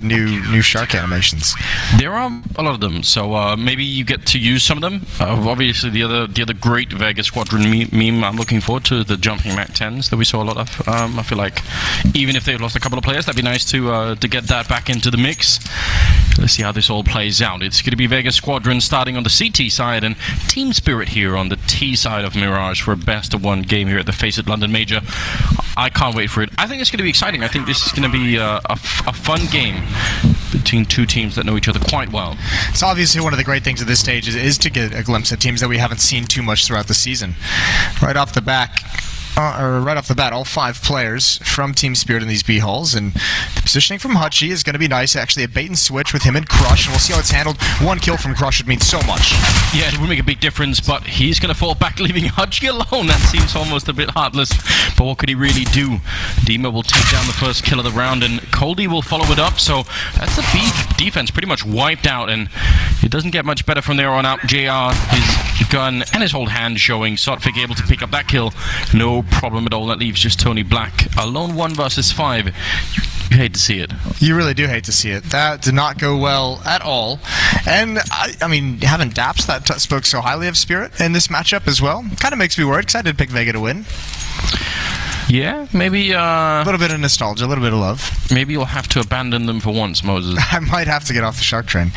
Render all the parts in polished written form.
new shark animations. There are a lot of them, so maybe you get to use some of them. Obviously, the other great Vega Squadron meme I'm looking forward to, the jumping Mac 10s that we saw a lot of. I feel like even if they've lost a couple of players, that'd be nice to get that back into the mix. Let's see how this all plays out. It's going to be Vega Squadron starting on the CT side and Team Spirit here on the T side of Mirage for a best-of-1 game here at the FACEIT London Major. I can't wait for it. I think it's going to be exciting. I think this is going to be a fun game between two teams that know each other quite well. It's obviously one of the great things at this stage is to get a glimpse at teams that we haven't seen too much throughout the season. Right off the bat, all 5 players from Team Spirit in these B halls, and the positioning from Hutchie is going to be nice. Actually, a bait and switch with him and Crush, and we'll see how it's handled. 1 kill from Crush would mean so much. Yeah, it would make a big difference, but he's going to fall back, leaving Hutchie alone. That seems almost a bit heartless, but what could he really do? Dima will take down the first kill of the round, and Coldy will follow it up, so that's the B defense pretty much wiped out, and it doesn't get much better from there on out. JR, his gun and his whole hand showing. Sotfig able to pick up that kill. No problem at all. That leaves just Tony Black alone 1 versus 5. You hate to see it. You really do hate to see it. That did not go well at all. And I mean, having Daps that spoke so highly of Spirit in this matchup as well kind of makes me worried, because I did pick Vega to win. Yeah, maybe a little bit of nostalgia, a little bit of love. Maybe you'll have to abandon them for once, Moses. I might have to get off the shark train.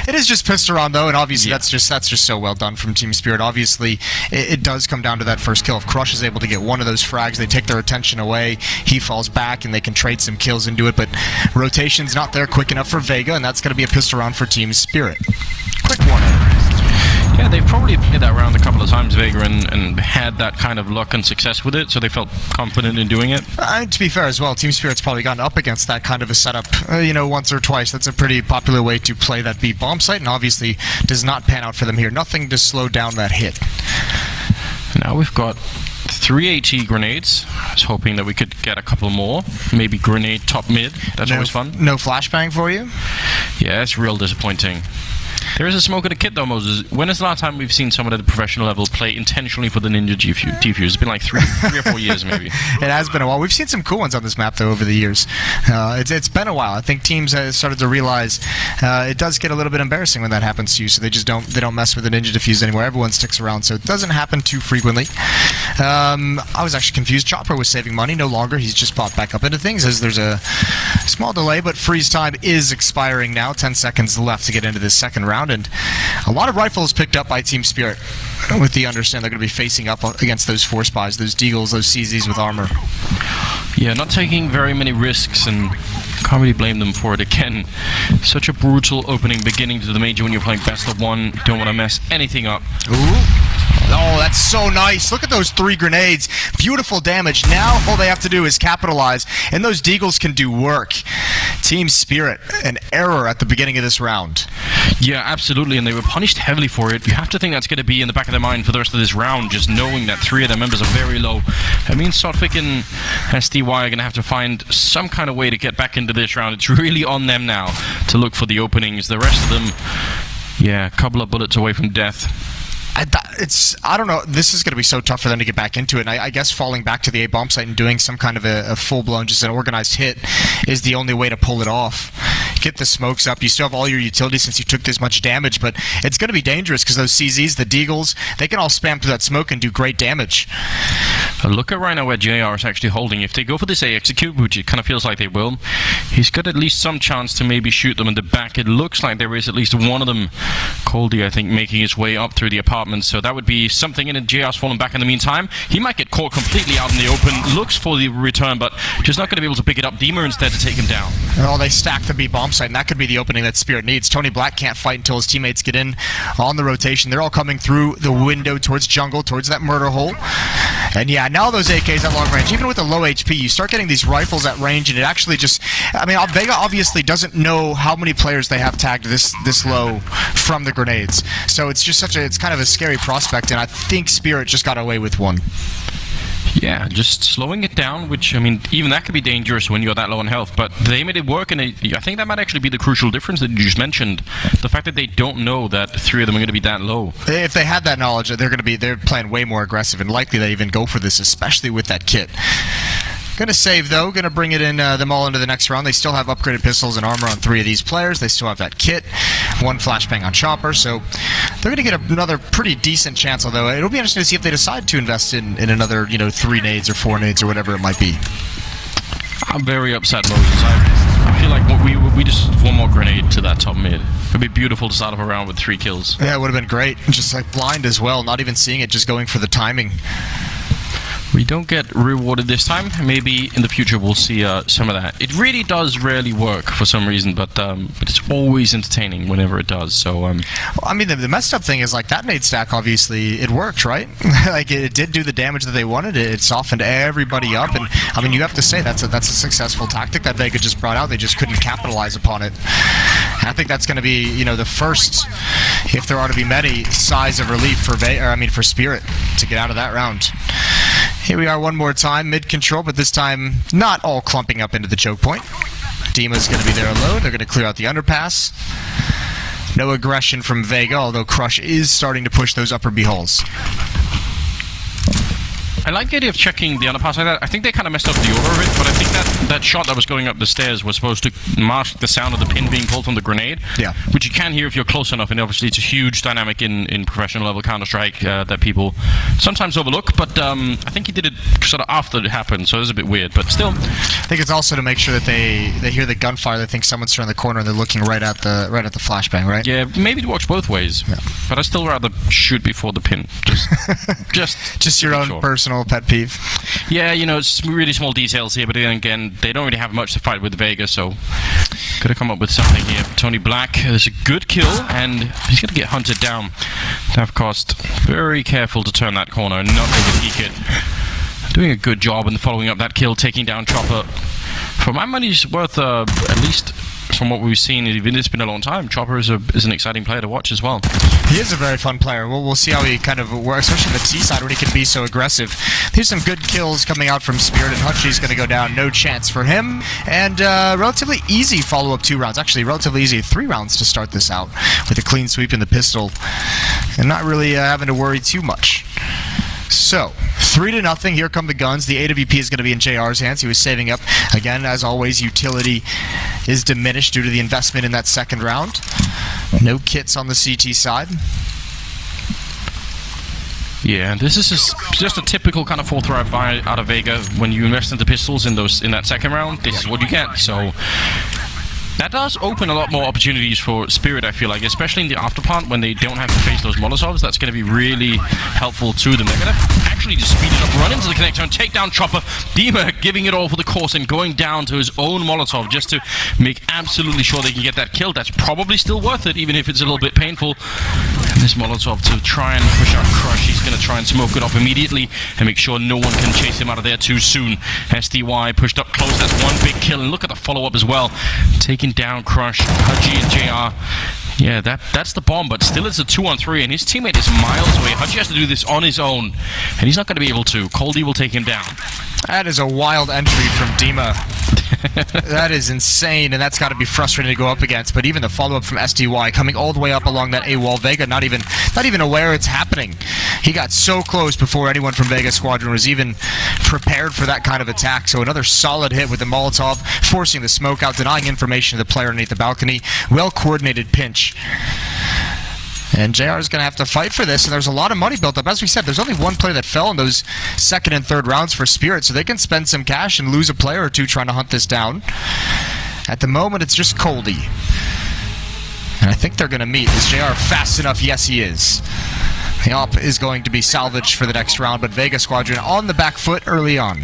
It is just pissed around though, and obviously that's just so well done from Team Spirit. Obviously, it does come down to that first kill. If Crush is able to get one of those frags, they take their attention away. He falls back, and they can trade some kills into it. But rotation's not there quick enough for Vega, and that's going to be a pissed around for Team Spirit. Quick one. Yeah, they've probably played that round a couple of times, Vega, and had that kind of luck and success with it, so they felt confident in doing it. To be fair as well, Team Spirit's probably gotten up against that kind of a setup, once or twice. That's a pretty popular way to play that B bomb site, and obviously does not pan out for them here. Nothing to slow down that hit. Now we've got 3 AT grenades. I was hoping that we could get a couple more. Maybe grenade top mid. That's always fun. No flashbang for you? Yeah, it's real disappointing. There is a smoke in the kit though, Moses. When is the last time we've seen someone at the professional level play intentionally for the Ninja defuse? It's been like 3 or 4 years maybe. It has been a while. We've seen some cool ones on this map though over the years. It's been a while. I think teams have started to realize it does get a little bit embarrassing when that happens to you, so they don't mess with the Ninja defuse anymore. Everyone sticks around, so it doesn't happen too frequently. I was actually confused. Chopper was saving money. No longer. He's just popped back up into things as there's a small delay, but freeze time is expiring now. 10 seconds left to get into this second round, and a lot of rifles picked up by Team Spirit with the understand they're going to be facing up against those 4 spies, those Deagles, those CZs with armor. Yeah, not taking very many risks, and can't really blame them for it. Again, such a brutal opening beginning to the major when you're playing best of 1. Don't want to mess anything up. Ooh. Oh, that's so nice. Look at those 3 grenades. Beautiful damage. Now all they have to do is capitalize, and those Deagles can do work. Team Spirit, an error at the beginning of this round. Yeah, absolutely, and they were punished heavily for it. You have to think that's going to be in the back of their mind for the rest of this round, just knowing that 3 of their members are very low. I mean, Sotfik and STY are going to have to find some kind of way to get back into this round. It's really on them now to look for the openings. The rest of them, yeah, a couple of bullets away from death. I don't know, this is going to be so tough for them to get back into it, and I guess falling back to the A-bomb site and doing some kind of a full-blown, just an organized hit is the only way to pull it off. Get the smokes up, you still have all your utility since you took this much damage, but it's going to be dangerous because those CZs, the Deagles, they can all spam through that smoke and do great damage. Look at right now where JR is actually holding. If they go for this A execute, which it kind of feels like they will, he's got at least some chance to maybe shoot them in the back. It looks like there is at least one of them, Coldy, I think, making his way up through the apartment, so that would be something, and JR's fallen back in the meantime. He might get caught completely out in the open, looks for the return, but just not going to be able to pick it up. Dima instead to take him down. Oh, they stack the B-bomb site, and that could be the opening that Spirit needs. Tony Black can't fight until his teammates get in on the rotation. They're all coming through the window towards jungle, towards that murder hole. And yeah, now those AKs at long range, even with the low HP, you start getting these rifles at range, and it actually just, I mean, Vega obviously doesn't know how many players they have tagged this low from the grenades. So it's just it's kind of a scary prospect, and I think Spirit just got away with one. Yeah, just slowing it down, which, I mean, even that could be dangerous when you're that low on health, but they made it work, and I think that might actually be the crucial difference that you just mentioned. The fact that they don't know that 3 of them are going to be that low. If they had that knowledge, they're playing way more aggressive, and likely they even go for this, especially with that kit. Gonna save, though. Gonna bring it in them all into the next round. They still have upgraded pistols and armor on 3 of these players. They still have that kit. 1 flashbang on Chopper, so they're gonna get another pretty decent chance, although it'll be interesting to see if they decide to invest in another, 3 nades or 4 nades or whatever it might be. I'm very upset, Moses. I feel like we just 1 more grenade to that top mid. It'd be beautiful to start off a round with 3 kills. Yeah, it would have been great. Just like blind as well, not even seeing it, just going for the timing. We don't get rewarded this time. Maybe in the future we'll see some of that. It really does rarely work for some reason, but it's always entertaining whenever it does. So, I mean, the messed up thing is like that nade stack. Obviously, it worked, right? Like it did do the damage that they wanted. It softened everybody up, and I mean, you have to say that's a successful tactic that Vega just brought out. They just couldn't capitalize upon it. And I think that's going to be, the first, if there are to be many, sighs of relief for for Spirit to get out of that round. Here we are one more time, mid-control, but this time not all clumping up into the choke point. Dima's going to be there alone. They're going to clear out the underpass. No aggression from Vega, although Crush is starting to push those upper B holes. I like the idea of checking the underpass like that. I think they kind of messed up the order of it, but I think that shot that was going up the stairs was supposed to mask the sound of the pin being pulled from the grenade, which you can hear if you're close enough, and obviously it's a huge dynamic in professional level Counter-Strike that people sometimes overlook, but I think he did it sort of after it happened, so it was a bit weird, but still. I think it's also to make sure that they hear the gunfire, they think someone's turned the corner, and they're looking right at the flashbang, right? Yeah, maybe it works both ways, but I still rather shoot before the pin. Just your own personal pet peeve. Yeah, it's really small details here, but then again, they don't really have much to fight with Vega, so could have come up with something here. Tony Black, there's a good kill, and he's going to get hunted down. Of course, very careful to turn that corner and not overpeak it. Doing a good job in following up that kill, taking down Chopper. For my money, it's worth at least. From what we've seen, even it's been a long time, Chopper is an exciting player to watch as well. He is a very fun player. We'll see how he kind of works, especially on the T side when he can be so aggressive. Here's some good kills coming out from Spirit, and Hutchie's going to go down. No chance for him. And relatively easy follow-up 2 rounds. Actually, relatively easy 3 rounds to start this out with a clean sweep in the pistol. And not really having to worry too much. So, 3-0, here come the guns. The AWP is going to be in JR's hands. He was saving up. Again, as always, utility is diminished due to the investment in that second round. No kits on the CT side. Yeah, this is just a typical kind of 4th round buy out of Vega. When you invest into pistols in that second round, this is what you get. So that does open a lot more opportunities for Spirit, I feel like, especially in the after part when they don't have to face those Molotovs. That's going to be really helpful to them. They're going to actually just speed it up, run into the connector, and take down Chopper. Dima giving it all for the course and going down to his own Molotov just to make absolutely sure they can get that kill. That's probably still worth it, even if it's a little bit painful. And this Molotov to try and push out Crush. He's going to try and smoke it off immediately and make sure no one can chase him out of there too soon. SDY pushed up close. That's 1 big kill. And look at the follow-up as well. Taking down Crush, Hudgy and JR. Yeah, that's the bomb, but still it's a 2-on-3, and his teammate is miles away. Hudgy has to do this on his own, and he's not going to be able to. Coldie will take him down. That is a wild entry from Dima. That is insane, and that's got to be frustrating to go up against. But even the follow-up from SDY coming all the way up along that A wall, Vega not even aware it's happening. He got so close before anyone from Vega Squadron was even prepared for that kind of attack. So another solid hit with the Molotov, forcing the smoke out, denying information to the player underneath the balcony. Well-coordinated pinch. And JR is going to have to fight for this, and there's a lot of money built up. As we said, there's only 1 player that fell in those 2nd and 3rd rounds for Spirit, so they can spend some cash and lose a player or 2 trying to hunt this down. At the moment, it's just Coldie. And I think they're going to meet. Is JR fast enough? Yes, he is. The op is going to be salvaged for the next round, but Vega Squadron on the back foot early on.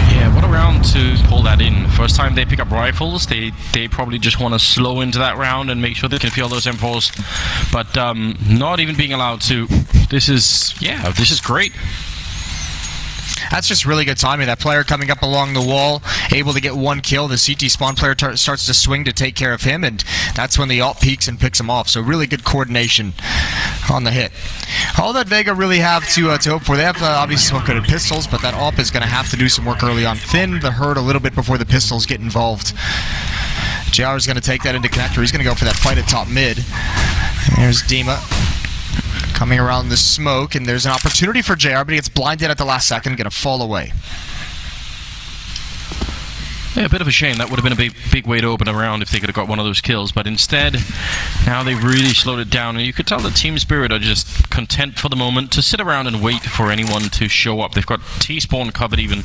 Yeah, what a round to pull that in. First time they pick up rifles, they probably just want to slow into that round and make sure they can feel those M4s. But not even being allowed to. This is great. That's just really good timing. That player coming up along the wall, able to get 1 kill. The CT spawn player starts to swing to take care of him, and that's when the alt peeks and picks him off. So really good coordination on the hit. All that Vega really have to hope for. They have obviously some good pistols, but that AWP is going to have to do some work early on. Thin the herd a little bit before the pistols get involved. JR is going to take that into connector. He's going to go for that fight at top mid. There's Dima coming around the smoke, and there's an opportunity for JR, but he gets blinded at the last second, going to fall away. Yeah, a bit of a shame. That would have been a big way to open a round if they could have got one of those kills. But instead, now they've really slowed it down. And you could tell the Team Spirit are just content for the moment to sit around and wait for anyone to show up. They've got T-spawn covered even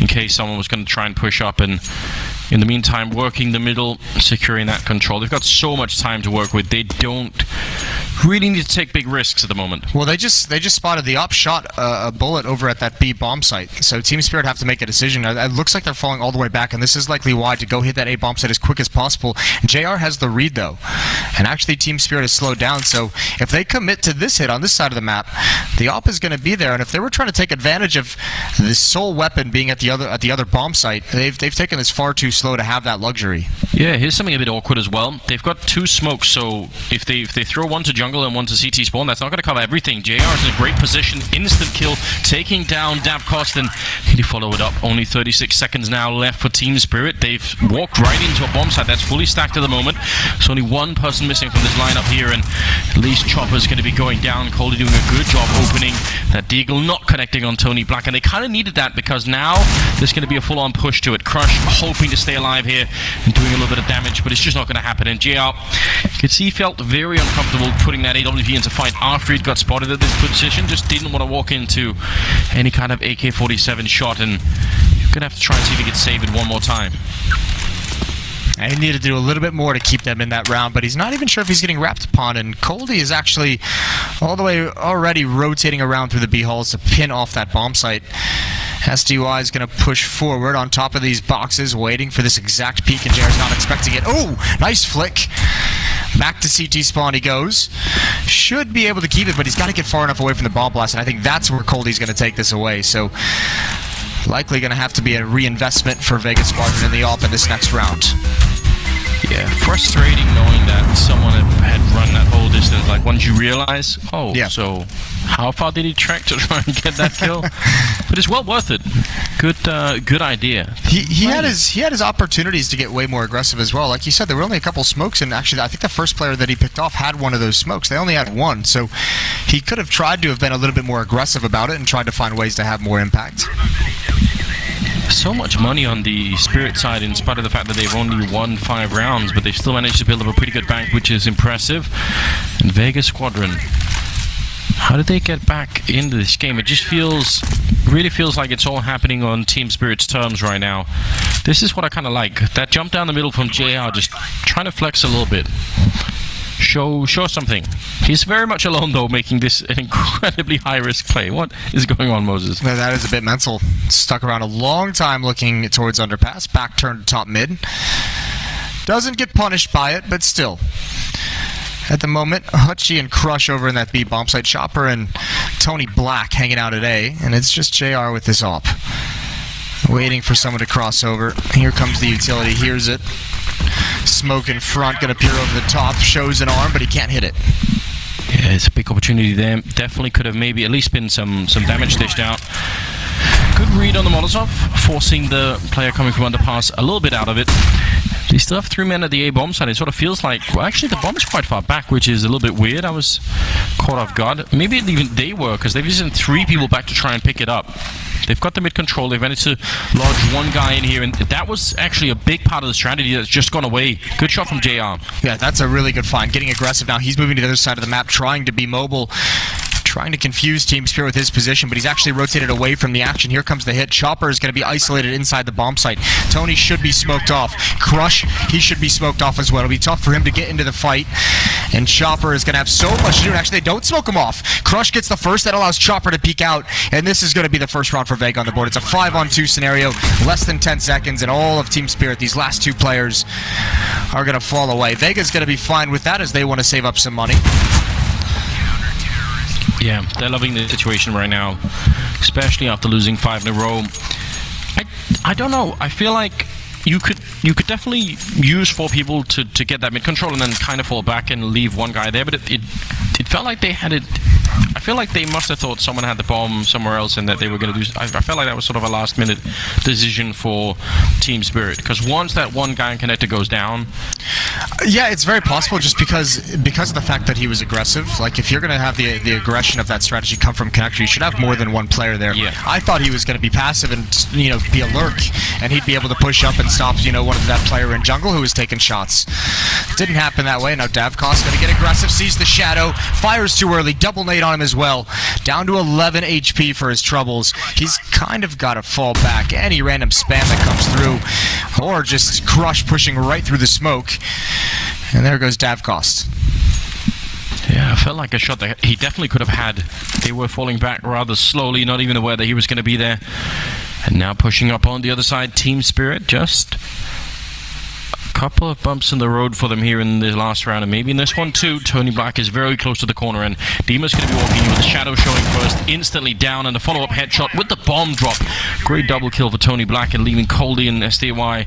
in case someone was going to try and push up. And in the meantime, working the middle, securing that control. They've got so much time to work with. They don't really need to take big risks at the moment. Well, they just spotted the op shot a bullet over at that B bomb site. So Team Spirit have to make a decision. It looks like they're falling all the way back, and this is likely why, to go hit that A bomb site as quick as possible. JR has the read though, and actually Team Spirit has slowed down. So if they commit to this hit on this side of the map, the op is going to be there. And if they were trying to take advantage of this sole weapon being at the other bomb site, they've taken this far too slow to have that luxury. Yeah, here's something a bit awkward as well. They've got 2 smokes, so if they throw one to jungle and one to CT spawn, that's not going to cover everything. JR is in a great position, instant kill, taking down Davkost, and he followed it up. Only 36 seconds now left for Team Spirit. They've walked right into a bomb site that's fully stacked at the moment. There's only one person missing from this lineup here, and at least Chopper's going to be going down. Coley doing a good job opening that deagle, not connecting on Tony Black, and they kind of needed that because now there's going to be a full-on push to it. Crush hoping to stay alive here and doing a little bit of damage, but it's just not going to happen. And JR, you could see he felt very uncomfortable putting that AWP into fight after he'd got spotted at this position. Just didn't want to walk into any kind of AK-47 shot, and you're going to have to try and see if he can save it one more time. And he needed to do a little bit more to keep them in that round, but he's not even sure if he's getting wrapped upon, and Coldy is actually all the way already rotating around through the B halls to pin off that bomb site. SDY is going to push forward on top of these boxes, waiting for this exact peek, and JR's not expecting it. Oh, nice flick. Back to CT spawn he goes. Should be able to keep it, but he's got to get far enough away from the bomb blast, and I think that's where Coldy's going to take this away. So likely going to have to be a reinvestment for Vega Squadron in the op in this next round. Yeah, frustrating knowing that someone had run that whole distance. Like, once you realize, oh, yeah. So how far did he trek to try and get that kill? But it's well worth it. Good idea. He had his opportunities to get way more aggressive as well. Like you said, there were only a couple smokes, and actually I think the first player that he picked off had one of those smokes. They only had one, so he could have tried to have been a little bit more aggressive about it and tried to find ways to have more impact. So much money on the Spirit side, in spite of the fact that they've only won 5 rounds, but they've still managed to build up a pretty good bank, which is impressive. And Vega Squadron, how did they get back into this game? It just really feels like it's all happening on Team Spirit's terms right now. This is what I kind of like. That jump down the middle from JR, just trying to flex a little bit. Show something. He's very much alone though, making this an incredibly high-risk play. What is going on, Moses? Well, that is a bit mental. Stuck around a long time looking towards underpass. Back turned to top mid. Doesn't get punished by it, but still. At the moment, Hutchie and Crush over in that B bomb site. Chopper and Tony Black hanging out at A, and it's just JR with this op. Waiting for someone to cross over. Here comes the utility. Hears it. Smoke in front, gonna peer over the top, shows an arm, but he can't hit it. Yeah, it's a big opportunity there. Definitely could have maybe at least been some damage dished out. Good read on the Molotov, forcing the player coming from underpass a little bit out of it. They still have 3 men at the A bomb site. It sort of feels like, well, actually the bomb is quite far back, which is a little bit weird. I was caught off guard. Maybe even they were, because they've sent 3 people back to try and pick it up. They've got the mid control. They've managed to lodge one guy in here, and that was actually a big part of the strategy that's just gone away. Good shot from JR. Yeah, that's a really good find. Getting aggressive now. He's moving to the other side of the map, trying to be mobile. Trying to confuse Team Spirit with his position, but he's actually rotated away from the action. Here comes the hit. Chopper is going to be isolated inside the bomb site. Tony should be smoked off. Crush, he should be smoked off as well. It'll be tough for him to get into the fight, and Chopper is going to have so much to do. And actually, they don't smoke him off. Crush gets the first. That allows Chopper to peek out, and this is going to be the first round for Vega on the board. It's a 5-on-2 scenario, less than 10 seconds, and all of Team Spirit, these last 2 players, are going to fall away. Vega's going to be fine with that as they want to save up some money. Yeah, they're loving the situation right now, especially after losing 5 in a row. I don't know. I feel like you could definitely use 4 people to get that mid control and then kind of fall back and leave one guy there, but it felt like they had it I feel like they must have thought someone had the bomb somewhere else and that they were going to do... I felt like that was sort of a last-minute decision for Team Spirit, because once that one guy in connector goes down... Yeah, it's very possible just because of the fact that he was aggressive. Like, if you're going to have the aggression of that strategy come from connector, you should have more than one player there. Yeah. I thought he was going to be passive and, be a lurk, and he'd be able to push up and stop, one of that player in jungle who was taking shots. Didn't happen that way. Now Davkos going to get aggressive, sees the shadow, fires too early, double nade on him as well. Down to 11 HP for his troubles. He's kind of got to fall back. Any random spam that comes through, or just crush pushing right through the smoke. And there goes Davkos. Yeah, I felt like a shot that he definitely could have had. They were falling back rather slowly, not even aware that he was going to be there. And now pushing up on the other side, Team Spirit, just a couple of bumps in the road for them here in this last round, and maybe in this one too. Tony Black is very close to the corner, and Dima's going to be walking in with the shadow showing first, instantly down, and a follow-up headshot with the bomb drop. Great double kill for Tony Black, and leaving Coldy and SDY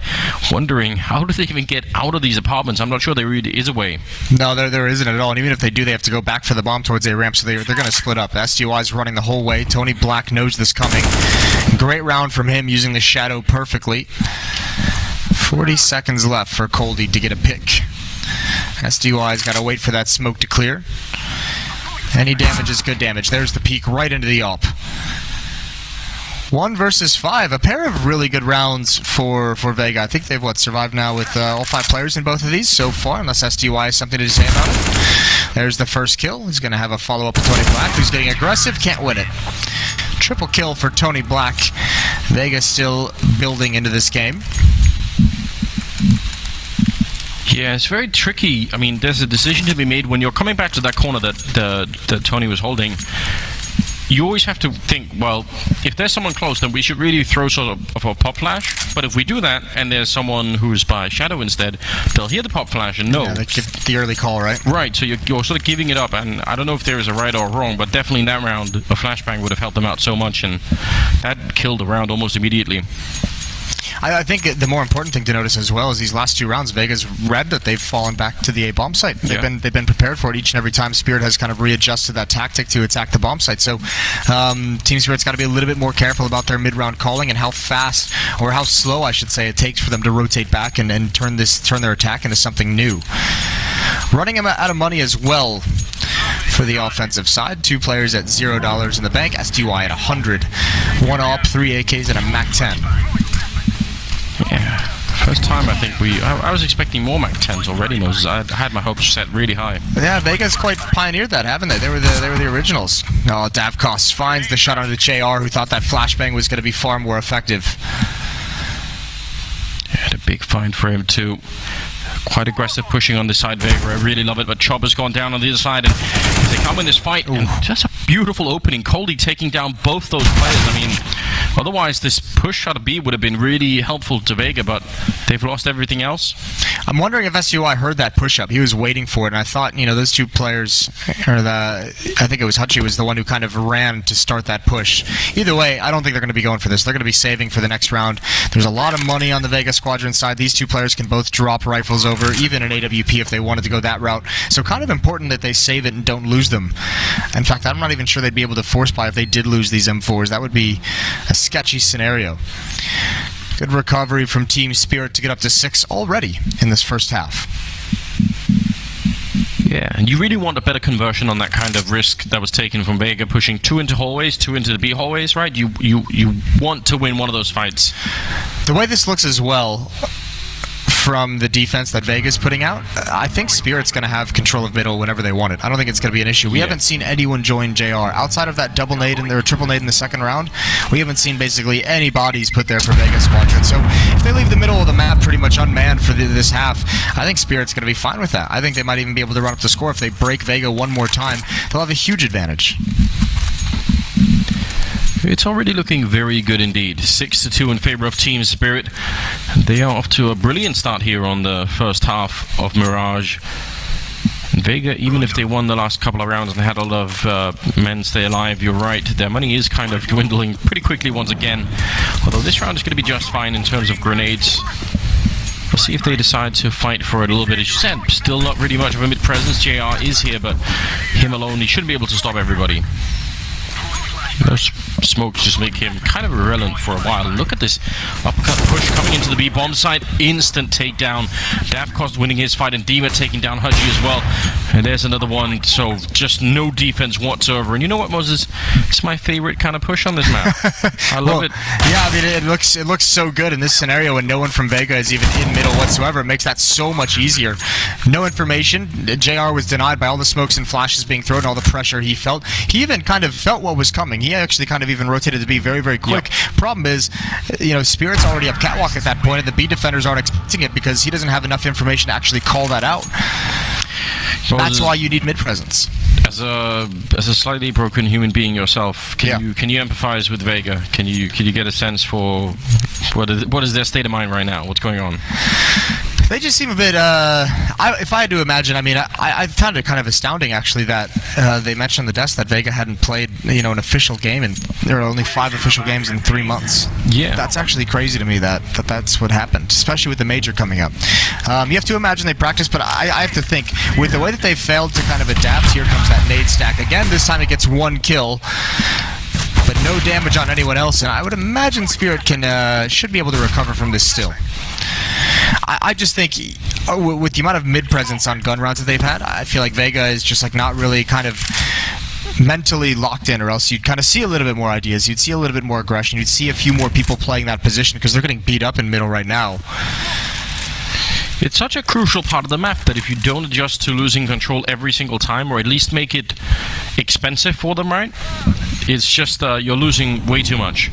wondering, how do they even get out of these apartments? I'm not sure there really is a way. No, there isn't at all, and even if they do, they have to go back for the bomb towards A ramp, so they're going to split up. SDY's running the whole way. Tony Black knows this coming. Great round from him, using the shadow perfectly. 40 seconds left for Coldy to get a pick. SDY's got to wait for that smoke to clear. Any damage is good damage. There's the peek right into the AWP. 1 versus 5. A pair of really good rounds for Vega. I think they've, survived now with all 5 players in both of these so far, unless SDY has something to say about it. There's the first kill. He's going to have a follow-up with Tony Black, who's getting aggressive. Can't win it. Triple kill for Tony Black. Vega still building into this game. Yeah, it's very tricky. I mean, there's a decision to be made when you're coming back to that corner that Tony was holding. You always have to think, well, if there's someone close, then we should really throw sort of a pop flash. But if we do that, and there's someone who's by shadow instead, they'll hear the pop flash and know. Yeah, they give the early call, right? Right, so you're sort of giving it up, and I don't know if there is a right or a wrong, but definitely in that round, a flashbang would have helped them out so much, and that killed the round almost immediately. I think the more important thing to notice as well is these last 2 rounds, Vega's read that they've fallen back to the A bomb site. They've been prepared for it each and every time. Spirit has kind of readjusted that tactic to attack the bomb site. So Team Spirit's got to be a little bit more careful about their mid-round calling and how fast, or how slow I should say, it takes for them to rotate back and turn their attack into something new. Running him out of money as well for the offensive side. 2 players at $0 in the bank. SDY at 100. 1 AWP, 3 AKs, and a MAC-10. Yeah, first time I think I was expecting more MAC 10s already. I had my hopes set really high. Yeah, Vega's quite pioneered that, haven't they? They were the originals. Oh, Davkos finds the shot onto JR, who thought that flashbang was going to be far more effective. Yeah, a big find for him too. Quite aggressive pushing on this side, Vega. I really love it, but Chopper's gone down on the other side, and they come in this fight, and just a beautiful opening. Coldy taking down both those players. I mean, otherwise this push out of B would have been really helpful to Vega, but they've lost everything else. I'm wondering if SUI heard that push-up. He was waiting for it, and I thought, those 2 players, I think it was Hutchie was the one who kind of ran to start that push. Either way, I don't think they're going to be going for this. They're going to be saving for the next round. There's a lot of money on the Vega Squadron side. These 2 players can both drop rifles over, even an AWP if they wanted to go that route. So kind of important that they save it and don't lose them. In fact, I'm not even sure they'd be able to force buy if they did lose these M4s. That would be a sketchy scenario. Good recovery from Team Spirit to get up to 6 already in this first half. Yeah, and you really want a better conversion on that kind of risk that was taken from Vega, pushing 2 into hallways, 2 into the B hallways, right? You want to win one of those fights. The way this looks as well, from the defense that Vega's putting out, I think Spirit's going to have control of middle whenever they want it. I don't think it's going to be an issue. We haven't seen anyone join JR. Outside of that double nade or triple nade in the second round, we haven't seen basically any bodies put there for Vega Squadron. So if they leave the middle of the map pretty much unmanned for this half, I think Spirit's going to be fine with that. I think they might even be able to run up the score. If they break Vega one more time, they'll have a huge advantage. It's already looking very good indeed. 6-2 in favor of Team Spirit. They are off to a brilliant start here on the first half of Mirage. And Vega, even if they won the last couple of rounds and they had a lot of men stay alive, you're right, their money is kind of dwindling pretty quickly once again. Although this round is going to be just fine in terms of grenades. Let's see if they decide to fight for it a little bit. As you said, still not really much of a mid-presence. JR is here, but him alone, he shouldn't be able to stop everybody. Those smokes just make him kind of irrelevant for a while. Look at this uppercut push coming into the B-bomb site. Instant takedown. Davkost winning his fight, and Dima taking down Haji as well. And there's another one. So just no defense whatsoever. And you know what, Moses? It's my favorite kind of push on this map. I love it. Yeah, I mean, it looks so good in this scenario when no one from Vega is even in middle whatsoever. It makes that so much easier. No information. JR was denied by all the smokes and flashes being thrown, all the pressure he felt. He even kind of felt what was coming. He actually kind of even rotated to be very, very quick. Yep. Problem is, Spirit's already up catwalk at that point, and the B defenders aren't expecting it because he doesn't have enough information to actually call that out. So that's why you need mid-presence. As a slightly broken human being yourself, can you empathize with Vega? Can you get a sense for what is their state of mind right now? What's going on? They just seem a bit, if I had to imagine, I mean, I found it kind of astounding, actually, that they mentioned on the desk that Vega hadn't played, an official game, and there are only 5 official games in 3 months. Yeah. That's actually crazy to me that's what happened, especially with the major coming up. You have to imagine they practice, but I have to think, with the way that they failed to kind of adapt, here comes that nade stack. Again, this time it gets 1 kill. But no damage on anyone else, and I would imagine Spirit should be able to recover from this still. I just think, with the amount of mid-presence on gun rounds that they've had, I feel like Vega is just like not really kind of mentally locked in, or else you'd kind of see a little bit more ideas, you'd see a little bit more aggression, you'd see a few more people playing that position, because they're getting beat up in middle right now. It's such a crucial part of the map that if you don't adjust to losing control every single time, or at least make it expensive for them, right? It's just you're losing way too much.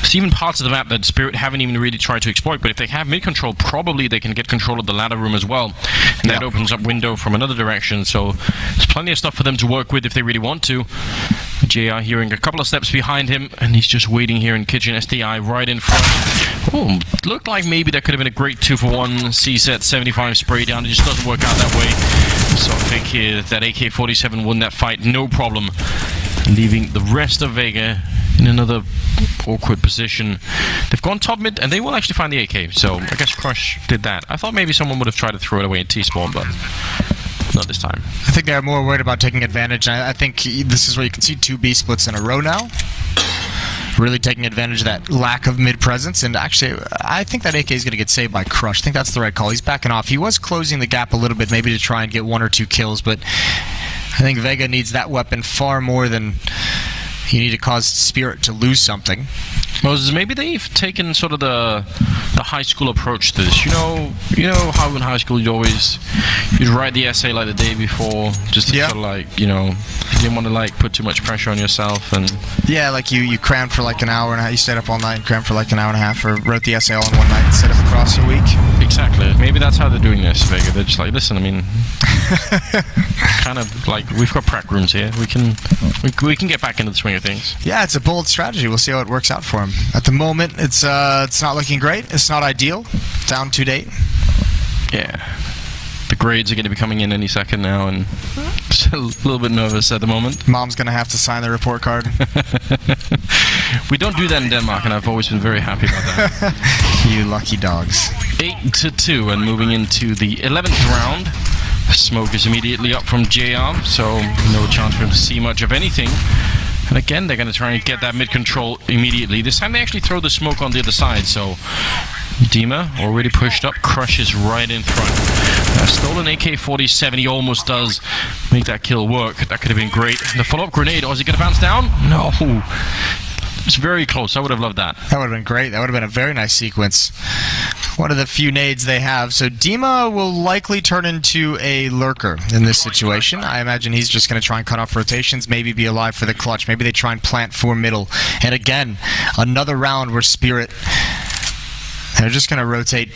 There's even parts of the map that Spirit haven't even really tried to exploit, but if they have mid-control, probably they can get control of the ladder room as well. And that opens up window from another direction, so there's plenty of stuff for them to work with if they really want to. JR hearing a couple of steps behind him, and he's just waiting here in Kitchen SDI right in front. Oh, looked like maybe that could have been a great 2-for-1 C-set 75 spray down. It just doesn't work out that way. So I think here that AK-47 won that fight, no problem. Leaving the rest of Vega in another awkward position. They've gone top mid, and they will actually find the AK, so I guess Crush did that. I thought maybe someone would have tried to throw it away in T-spawn, but not this time. I think they're more worried about taking advantage. I think this is where you can see 2 B splits in a row now. Really taking advantage of that lack of mid-presence, and actually, I think that AK is going to get saved by Crush. I think that's the right call. He's backing off. He was closing the gap a little bit, maybe to try and get 1 or 2 kills, but I think Vega needs that weapon far more than you need to cause Spirit to lose something. Moses, maybe they've taken sort of the high school approach to this. You know how in high school you'd write the essay like the day before, just to sort of like, you didn't want to like put too much pressure on yourself, and like you crammed for like an hour and a half. You stayed up all night and crammed for like an hour and a half, or wrote the essay all in one night instead of across a week. Exactly. Maybe that's how they're doing this, Vega. They're just like, listen, I mean, kind of like, we've got prac rooms here. We can get back into the swing of things. Yeah, it's a bold strategy. We'll see how it works out for him. At the moment, it's not looking great. It's not ideal. Down to date. Yeah. The grades are going to be coming in any second now, and just a little bit nervous at the moment. Mom's going to have to sign the report card. We don't do that in Denmark, and I've always been very happy about that. You lucky dogs. 8-2, and moving into the 11th round. Smoke is immediately up from JR, so no chance for him to see much of anything. And again, they're going to try and get that mid-control immediately. This time they actually throw the smoke on the other side, so Dima already pushed up, crushes right in front. Stolen AK-47, he almost does make that kill work. That could have been great. The follow-up grenade, oh, is he going to bounce down? No. It's very close. I would have loved that. That would have been great. That would have been a very nice sequence. One of the few nades they have. So Dima will likely turn into a lurker in this situation. I imagine he's just going to try and cut off rotations, maybe be alive for the clutch. Maybe they try and plant for middle. And again, another round where Spirit, they're just going to rotate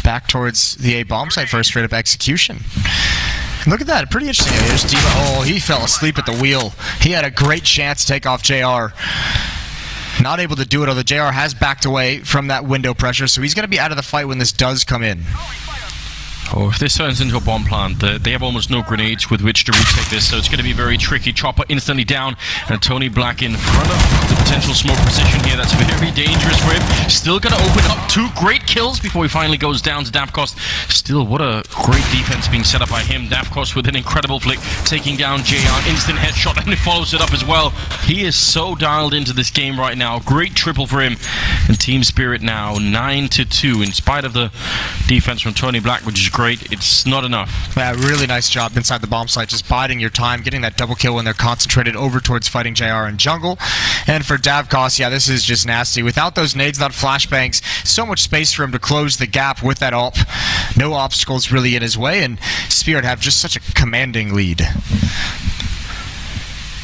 back towards the A bomb site for a straight up execution. Look at that, pretty interesting. There's Dima. Oh, he fell asleep at the wheel. He had a great chance to take off JR. Not able to do it, although JR has backed away from that window pressure, so he's going to be out of the fight when this does come in. Oh, if this turns into a bomb plant, they have almost no grenades with which to retake this, so it's going to be very tricky. Chopper instantly down, and Tony Black in front of the potential smoke position here. That's very dangerous for him. Still going to open up 2 great kills before he finally goes down to Davkos. Still, what a great defense being set up by him. Davkos with an incredible flick, taking down JR. Instant headshot, and he follows it up as well. He is so dialed into this game right now. Great triple for him. And Team Spirit now 9-2, in spite of the defense from Tony Black, which is great. It's not enough. Yeah, really nice job inside the bomb site, just biding your time, getting that double kill when they're concentrated over towards fighting JR in jungle. And for Davkos, yeah, this is just nasty. Without those nades, without flashbangs, so much space for him to close the gap with that AWP. No obstacles really in his way, and Spirit have just such a commanding lead.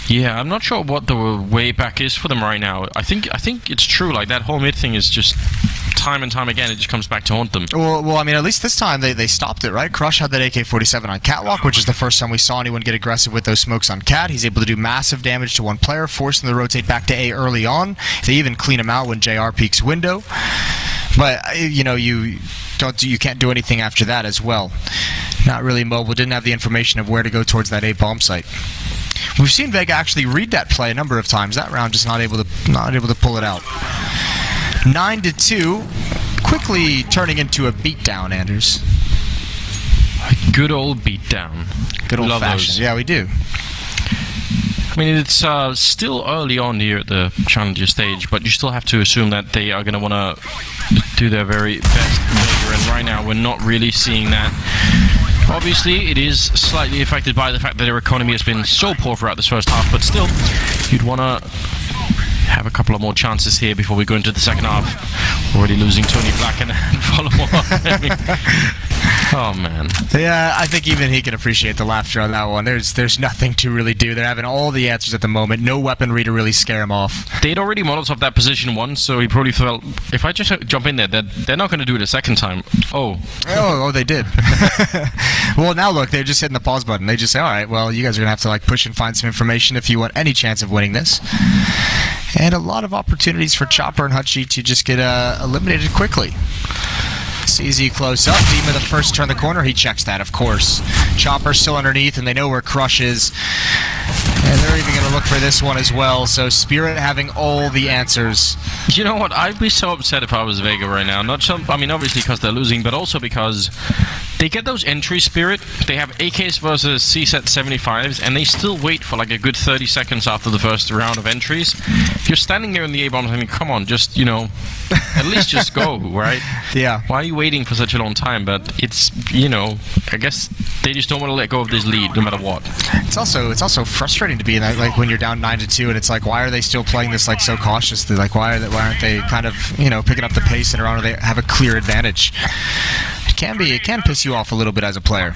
Yeah, I'm not sure what the way back is for them right now. I think it's true. Like, that whole mid thing is just time and time again, it just comes back to haunt them. Well, I mean, at least this time they stopped it, right? Crush had that AK-47 on Catwalk, which is the first time we saw anyone get aggressive with those smokes on Cat. He's able to do massive damage to one player, forcing them to rotate back to A early on. They even clean him out when JR peeks window. But, you know, you can't do anything after that as well. Not really mobile, didn't have the information of where to go towards that A bomb site. We've seen Vega actually read that play a number of times. That round just not able to pull it out. 9-2, quickly turning into a beatdown, Anders. A good old beatdown. Good old fashioned. Yeah, we do. I mean, it's still early on here at the Challenger stage, but you still have to assume that they are going to want to do their very best Vega, and right now we're not really seeing that. Obviously, it is slightly affected by the fact that their economy has been so poor throughout this first half, but still, you'd want to have a couple of more chances here before we go into the second half. Already losing Tony Black and follow on. Oh, man. Yeah, I think even he can appreciate the laughter on that one. There's nothing to really do. They're having all the answers at the moment. No weaponry to really scare him off. They'd already Molotov that position once, so he probably felt, if I just jump in there, they're not going to do it a second time. Oh, they did. Well, now look, they're just hitting the pause button. They just say, all right, well, you guys are going to have to like push and find some information if you want any chance of winning this. And a lot of opportunities for Chopper and Hutchie to just get eliminated quickly. CZ close up. Dima the first to turn the corner. He checks that, of course. Chopper still underneath, and they know where Crush is. And they're even going to look for this one as well. So Spirit having all the answers. You know what? I'd be so upset if I was Vega right now. I mean, obviously because they're losing, but also because they get those entry Spirit. They have AKs versus CSET 75s, and they still wait for like a good 30 seconds after the first round of entries. If you're standing there in the A-bomb, I mean, come on, just, you know, at least just go, right? Yeah. Why are you waiting for such a long time? But it's, you know, I guess they just don't want to let go of this lead no matter what. It's also frustrating to be in that, like, when you're down 9-2, and it's like, why are they still playing this like so cautiously? Like, why aren't they kind of, you know, picking up the pace and around where they have a clear advantage? It can piss you off a little bit as a player.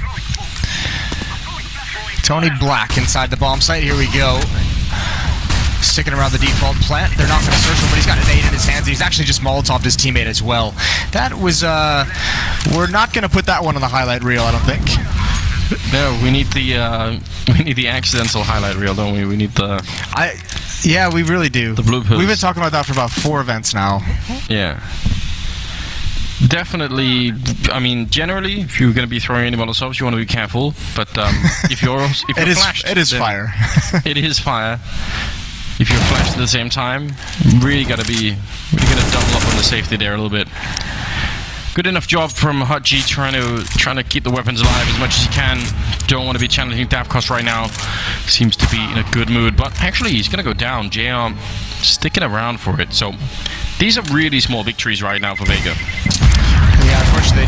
Tony Black inside the bomb site. Here we go. Sticking around the default plant. They're not going to search him, but he's got an 8 in his hands. He's actually just Molotov'd his teammate as well. That was, we're not going to put that one on the highlight reel, I don't think. No, we need the accidental highlight reel, don't we? We need the... Yeah, we really do. The bloopers. We've been talking about that for about 4 events now. Yeah. Definitely, I mean, generally, if you're going to be throwing any Molotovs, you want to be careful. But if you're flashed, it is fire. It is fire. If you're flashed at the same time, really got to double up on the safety there a little bit. Good enough job from Hutchie trying to keep the weapons alive as much as he can. Don't want to be challenging Davkos right now. Seems to be in a good mood, but actually he's going to go down. JR sticking around for it. So these are really small victories right now for Vega. Yeah, unfortunately,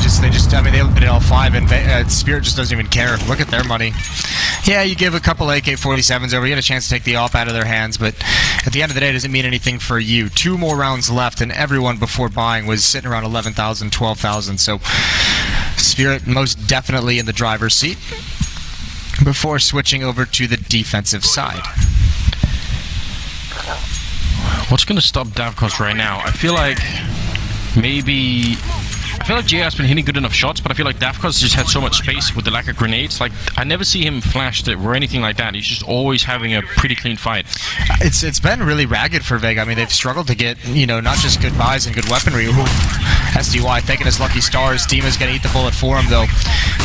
I mean, they opened it all 5, and Spirit just doesn't even care. Look at their money. Yeah, you give a couple AK-47s over, you get a chance to take the AWP out of their hands, but at the end of the day, it doesn't mean anything for you. 2 more rounds left, and everyone before buying was sitting around 11,000, 12,000, so Spirit most definitely in the driver's seat before switching over to the defensive side. What's going to stop Davkos right now? I feel like JR's been hitting good enough shots, but I feel like Davkos just had so much space with the lack of grenades. Like, I never see him flashed or anything like that. He's just always having a pretty clean fight. It's been really ragged for Vega. I mean, they've struggled to get, you know, not just good buys and good weaponry. Ooh, SDY thanking his lucky stars. Dima's going to eat the bullet for him, though.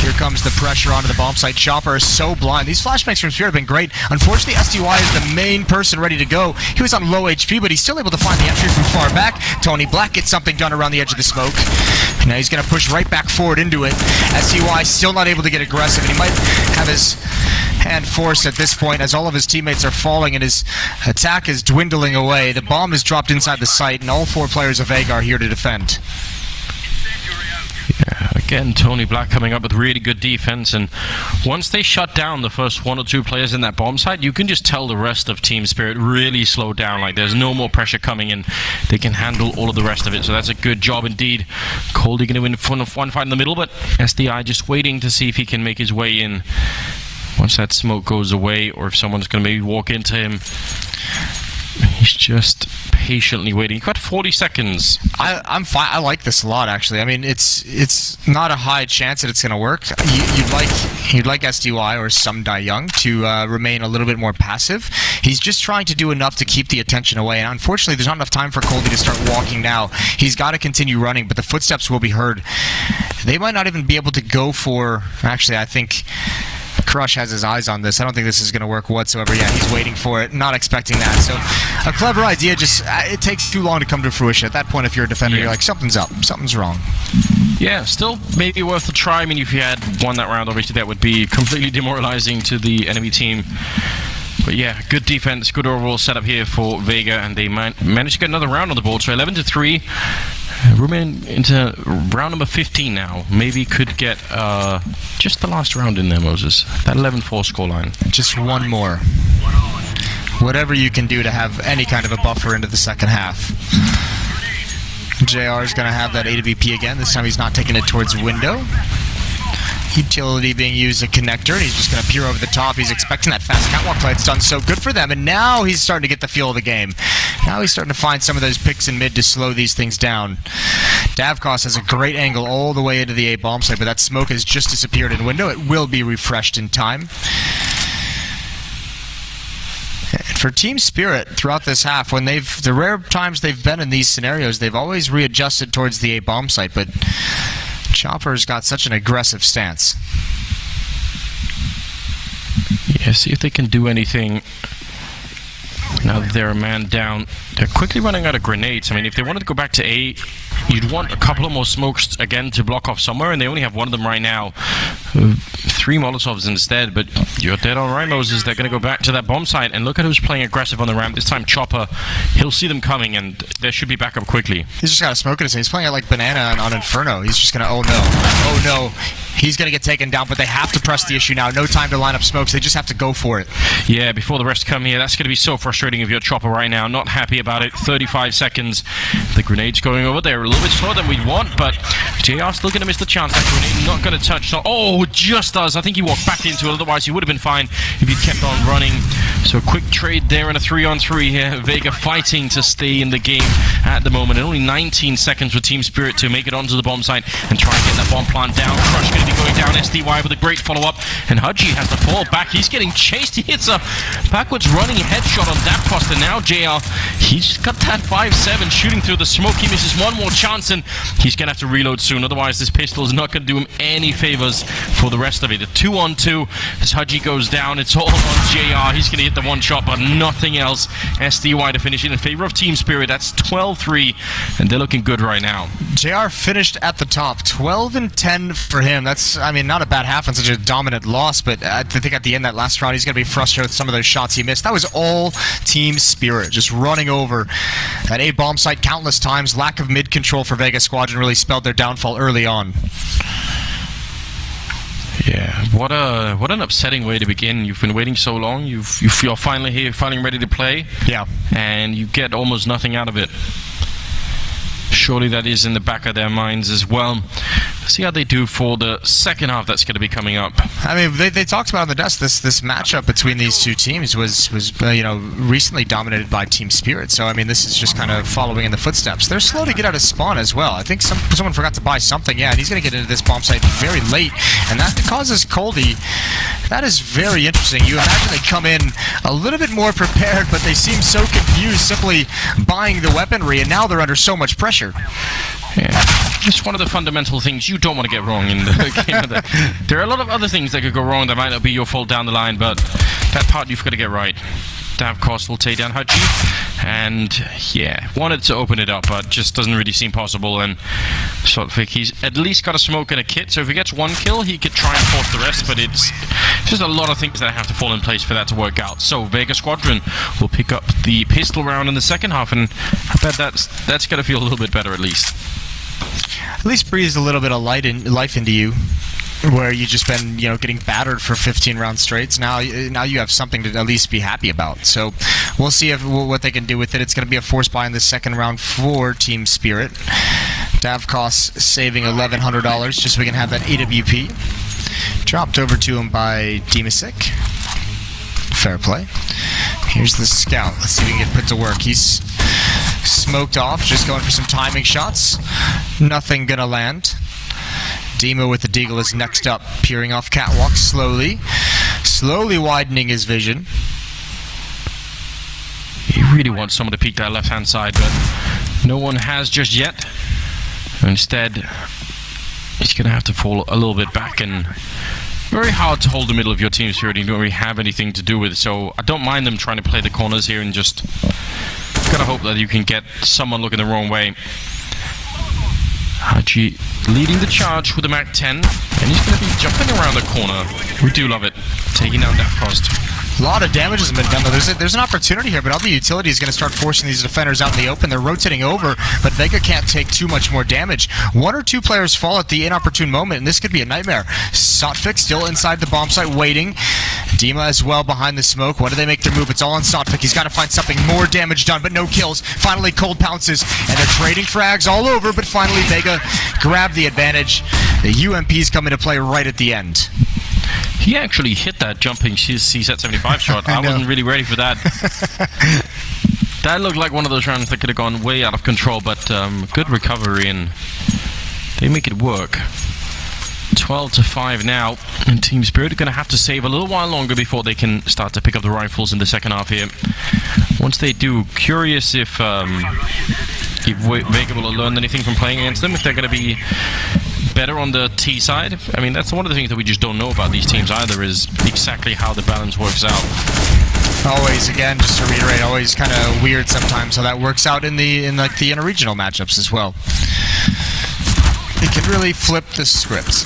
Here comes the pressure onto the bomb site. Chopper is so blind. These flashbangs from Spirit have been great. Unfortunately, SDY is the main person ready to go. He was on low HP, but he's still able to find the entry from far back. Tony Black gets something done around the edge of the smoke. Now he's going to push right back forward into it. SDY still not able to get aggressive, and he might have his hand forced at this point as all of his teammates are falling and his attack is dwindling away. The bomb is dropped inside the site, and all 4 players of Vega are here to defend. Yeah, again, Tony Black coming up with really good defense, and once they shut down the first 1 or 2 players in that bomb site, you can just tell the rest of Team Spirit really slow down. Like, there's no more pressure coming in. They can handle all of the rest of it, so that's a good job indeed. Coldie going to win one fight in the middle, but SDI just waiting to see if he can make his way in once that smoke goes away, or if someone's going to maybe walk into him. He's just patiently waiting. You've got 40 seconds. I'm fine. I like this a lot, actually. I mean, it's not a high chance that it's going to work. You'd like SDY or some Die Young to remain a little bit more passive. He's just trying to do enough to keep the attention away, and unfortunately, there's not enough time for Coldie to start walking now. He's got to continue running, but the footsteps will be heard. They might not even be able to go for... Actually, I think... Crush has his eyes on this. I don't think this is going to work whatsoever. Yeah, he's waiting for it, not expecting that. So, a clever idea, just it takes too long to come to fruition. At that point, if you're a defender, you're like, something's up, something's wrong. Yeah, still maybe worth a try. I mean, if you had won that round, obviously that would be completely demoralizing to the enemy team. But yeah, good defense, good overall setup here for Vega, and they managed to get another round on the board. So 11-3. Rumen into round number 15 now. Maybe could get just the last round in there, Moses. That 11-4 scoreline. Just one more. Whatever you can do to have any kind of a buffer into the second half. JR is going to have that AWP again. This time he's not taking it towards window. Utility being used as a connector, and he's just going to peer over the top. He's expecting that fast catwalk play. It's done so good for them, and now he's starting to get the feel of the game. Now he's starting to find some of those picks in mid to slow these things down. Davkos has a great angle all the way into the A bomb site, but that smoke has just disappeared in window. It will be refreshed in time. For Team Spirit, throughout this half, when the rare times they've been in these scenarios, they've always readjusted towards the A bomb site, but Chopper's got such an aggressive stance. Yeah, see if they can do anything now that they're a man down. They're quickly running out of grenades. I mean, if they wanted to go back to A, you'd want a couple of more smokes again to block off somewhere, and they only have one of them right now. 3 Molotovs instead, but you're dead on right, Moses. They're going to go back to that bomb site, and look at who's playing aggressive on the ramp. This time Chopper, he'll see them coming, and there should be backup quickly. He's just got a smoke in his hand. He's playing it like Banana on Inferno. He's just going to, oh no. He's going to get taken down, but they have to press the issue now. No time to line up smokes. They just have to go for it. Yeah, before the rest come here. That's going to be so frustrating if you're Chopper right now. Not happy about it. 35 seconds. The grenade's going over there. A little bit slower than we'd want, but JR still going to miss the chance. That grenade not going to touch. Oh, just does. I think he walked back into it. Otherwise, he would have been fine if he'd kept on running. So a quick trade there and a 3-on-3 here. Vega fighting to stay in the game at the moment. And only 19 seconds for Team Spirit to make it onto the bomb site and try and get that bomb plant down. Crush going to be going down. SDY with a great follow-up. And Hudgy has to fall back. He's getting chased. He hits a backwards running headshot on Davkos. And now JR, he's got that 5-7 shooting through the smoke. He misses one more chance, and he's going to have to reload soon. Otherwise, this pistol is not going to do him any favors for the rest of it. A 2-on-2 as Hudgy goes down. It's all on JR. He's going to hit the one shot, but nothing else. SDY to finish it in favor of Team Spirit. That's 12-3, and they're looking good right now. JR finished at the top. 12-10 for him. That's, I mean, not a bad half on such a dominant loss, but I think at the end, that last round, he's going to be frustrated with some of those shots he missed. That was all Team Spirit, just running over that A bomb site countless times. Lack of mid control for Vega Squadron really spelled their downfall early on. Yeah, what an upsetting way to begin. You've been waiting so long. You're finally here, finally ready to play. Yeah, and you get almost nothing out of it. Surely that is in the back of their minds as well. See how they do for the second half that's going to be coming up. I mean, they talked about on the desk this matchup between these two teams was recently dominated by Team Spirit. So I mean, this is just kind of following in the footsteps. They're slow to get out of spawn as well. I think someone forgot to buy something. Yeah, and he's going to get into this bomb site very late, and that causes Coldie. That is very interesting. You imagine they come in a little bit more prepared, but they seem so confused simply buying the weaponry, and now they're under so much pressure. Yeah. Just one of the fundamental things you don't want to get wrong in the game. There are a lot of other things that could go wrong that might not be your fault down the line, but that part you've got to get right. Davkos will take down Hachi, and yeah, wanted to open it up, but just doesn't really seem possible. And Sotfik, he's at least got a smoke and a kit, so if he gets one kill, he could try and force the rest, but it's just a lot of things that have to fall in place for that to work out. So Vega Squadron will pick up the pistol round in the second half, and I bet that's going to feel a little bit better at least. At least breathes a little bit of life into you, where you just been, getting battered for 15 rounds straight. Now you have something to at least be happy about. So we'll see what they can do with it. It's going to be a force buy in the second round for Team Spirit. Davkos saving $1,100 just so we can have that AWP. Dropped over to him by Demasik. Fair play. Here's the scout. Let's see if we can get put to work. He's smoked off, just going for some timing shots. Nothing gonna land. Demo with the Deagle is next up, peering off catwalk slowly widening his vision. He really wants someone to peek that left-hand side, but no one has just yet. Instead, he's going to have to fall a little bit back, and very hard to hold the middle of your team Spirit. You don't really have anything to do with it, so I don't mind them trying to play the corners here and just gotta hope that you can get someone looking the wrong way. Hachi leading the charge with the Mac 10, and he's going to be jumping around the corner. We do love it. Taking down Davkos. A lot of damage has been done, though. There's an opportunity here, but other utility is going to start forcing these defenders out in the open. They're rotating over, but Vega can't take too much more damage. One or two players fall at the inopportune moment, and this could be a nightmare. Sotfik still inside the bomb site waiting. Dima as well behind the smoke. When do they make their move? It's all on Sotfik. He's got to find something more damage done, but no kills. Finally, cold pounces, and they're trading frags all over, but finally Vega grabbed the advantage. The UMPs come into play right at the end. He actually hit that jumping CSAT 75 shot. I wasn't really ready for that. That looked like one of those rounds that could have gone way out of control, but good recovery, and they make it work. 12-5 now, and Team Spirit are going to have to save a little while longer before they can start to pick up the rifles in the second half here. Once they do, curious if Vega will have learned anything from playing against them, if they're going to be better on the T side. I mean, that's one of the things that we just don't know about these teams either, is exactly how the balance works out. Always, again, just to reiterate, always kind of weird sometimes how that works out in the interregional matchups as well. It can really flip the script.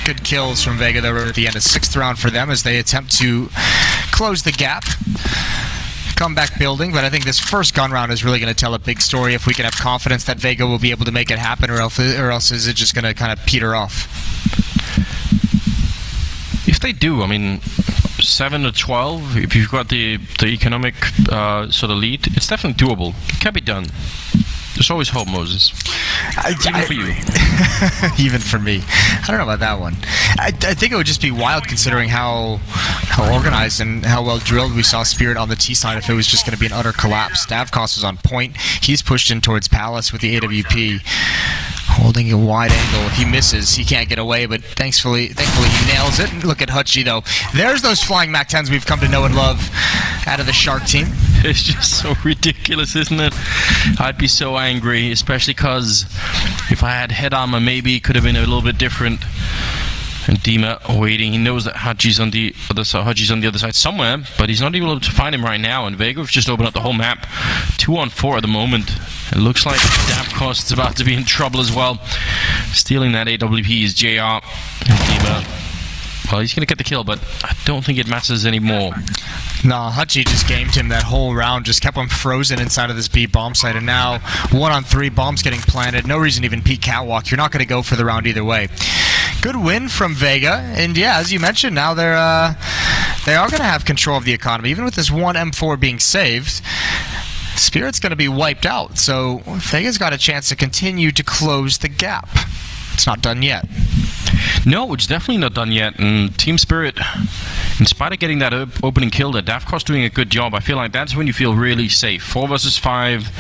Good kills from Vega though at the end of 6th round for them as they attempt to close the gap. Comeback building, but I think this first gun round is really going to tell a big story if we can have confidence that Vega will be able to make it happen, or else is it just going to kind of peter off? If they do, I mean, 7-12, if you've got the economic sort of lead, it's definitely doable. It can be done. There's always hope, Moses. Even for you. Even for me. I don't know about that one. I think it would just be wild considering how organized and how well drilled we saw Spirit on the T side if it was just going to be an utter collapse. Davkos was on point. He's pushed in towards Palace with the AWP. Holding a wide angle. If he misses, he can't get away, but thankfully he nails it. Look at Hachi, though. There's those flying Mac 10s we've come to know and love out of the Shark team. It's just so ridiculous, isn't it? I'd be so angry, especially because if I had head armor, maybe it could have been a little bit different. And Dima waiting. He knows that Hachi's on the other side. Hachi's on the other side somewhere, but he's not able to find him right now. And Vega have just opened up the whole map. 2-on-4 at the moment. It looks like Davkos is about to be in trouble as well. Stealing that AWP is JR. And Dima, well, he's going to get the kill, but I don't think it matters anymore. No, Hachi just gamed him that whole round, just kept him frozen inside of this B bomb site, and now 1-on-3, bombs getting planted. No reason to even peek catwalk. You're not going to go for the round either way. Good win from Vega, and yeah, as you mentioned, now they are going to have control of the economy. Even with this one M4 being saved, Spirit's going to be wiped out, so Vega's got a chance to continue to close the gap. It's not done yet. No, it's definitely not done yet, and Team Spirit, in spite of getting that opening kill, that Davkos doing a good job, I feel like that's when you feel really safe. 4 versus 5,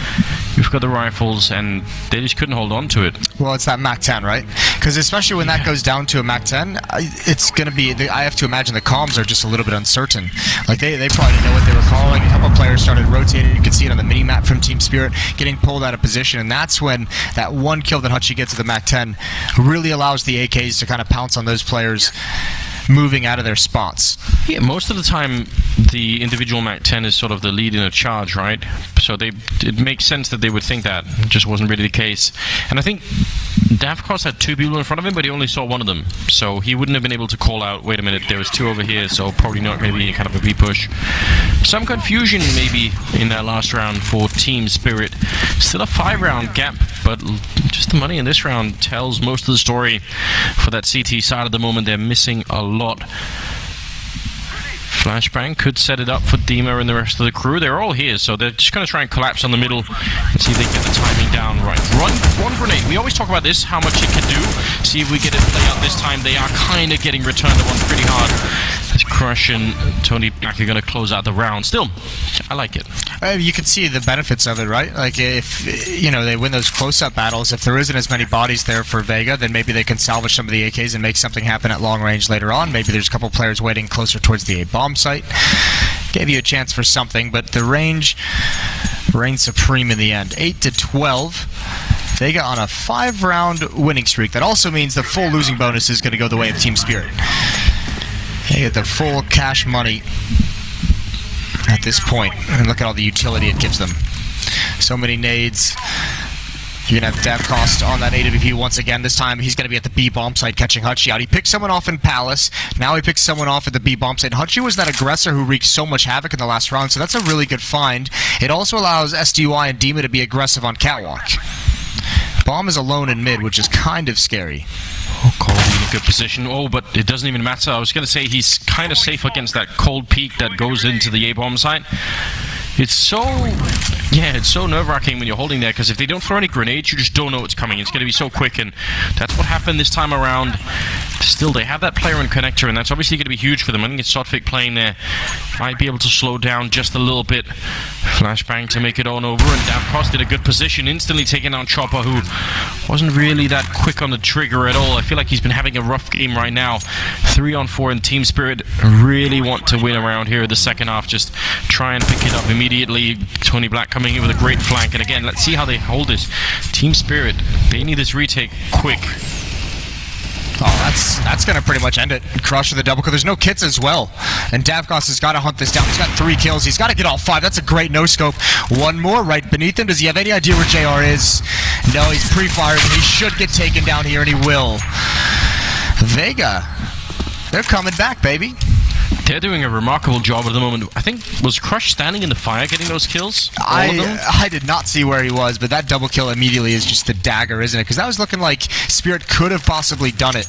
We've got the rifles, and they just couldn't hold on to it. Well, it's that MAC 10, right? Because especially when that goes down to a MAC 10, it's going to be... I have to imagine the comms are just a little bit uncertain. Like, they probably didn't know what they were calling. A couple players started rotating. You can see it on the mini-map from Team Spirit, getting pulled out of position, and that's when that one kill that Hutchie gets to the MAC 10 really allows the AKs to kind of pounce on those players moving out of their spots. Yeah, most of the time the individual MAC 10 is sort of the lead in a charge, right? So it makes sense that they would think that. It just wasn't really the case. And I think Davkos had two people in front of him, but he only saw one of them. So he wouldn't have been able to call out, wait a minute, there was two over here, so probably not maybe kind of a B-push. Some confusion maybe in that last round for Team Spirit. Still a 5-round gap, but just the money in this round tells most of the story for that CT side at the moment. They're missing a lot. Flashbang could set it up for Dima and the rest of the crew. They're all here, so they're just going to try and collapse on the middle and see if they can get the timing down right. One grenade. We always talk about this, how much it can do. See if we get it play out this time. They are kind of getting returned to one pretty hard. As Crush and Tony Black are going to close out the round. Still, I like it. You can see the benefits of it, right? Like, if, you know, they win those close-up battles, if there isn't as many bodies there for Vega, then maybe they can salvage some of the AKs and make something happen at long range later on. Maybe there's a couple players waiting closer towards the A-bomb site. Gave you a chance for something, but the range reigns supreme in the end. 8-12. Vega on a 5-round winning streak. That also means the full losing bonus is going to go the way of Team Spirit. They get the full cash money at this point, and look at all the utility it gives them. So many nades. You're going to have Davkost on that AWP once again. This time he's going to be at the B bomb site catching Hutchie out. He picked someone off in Palace. Now he picks someone off at the B bomb site. Hutchie was that aggressor who wreaked so much havoc in the last round, so that's a really good find. It also allows SDY and Dima to be aggressive on Catwalk. Bomb is alone in mid, which is kind of scary. Oh, Cold in a good position. Oh, but it doesn't even matter. I was going to say he's kind of safe against that cold peak that goes into the A-bomb site. It's so nerve-wracking when you're holding there, because if they don't throw any grenades, you just don't know what's coming. It's going to be so quick, and that's what happened this time around. Still, they have that player and connector, and that's obviously going to be huge for them. I think it's Sotfik playing there. Might be able to slow down just a little bit. Flashbang to make it on over, and Davkos did a good position, instantly taking down Chopper, who wasn't really that quick on the trigger at all. I feel like he's been having a rough game right now. 3-on-4, and Team Spirit really want to win around here in the second half. Just try and pick it up immediately. Tony Black coming in with a great flank, and again, let's see how they hold this. Team Spirit, they need this retake quick. Oh, that's going to pretty much end it. Crush with the double kill. There's no kits as well. And Davkos has got to hunt this down. He's got 3 kills. He's got to get all 5. That's a great no-scope. One more right beneath him. Does he have any idea where JR is? No, he's pre-fired. He should get taken down here, and he will. Vega, they're coming back, baby. They're doing a remarkable job at the moment. I think, was Crush standing in the fire getting those kills? I did not see where he was, but that double kill immediately is just the dagger, isn't it? Because that was looking like Spirit could have possibly done it.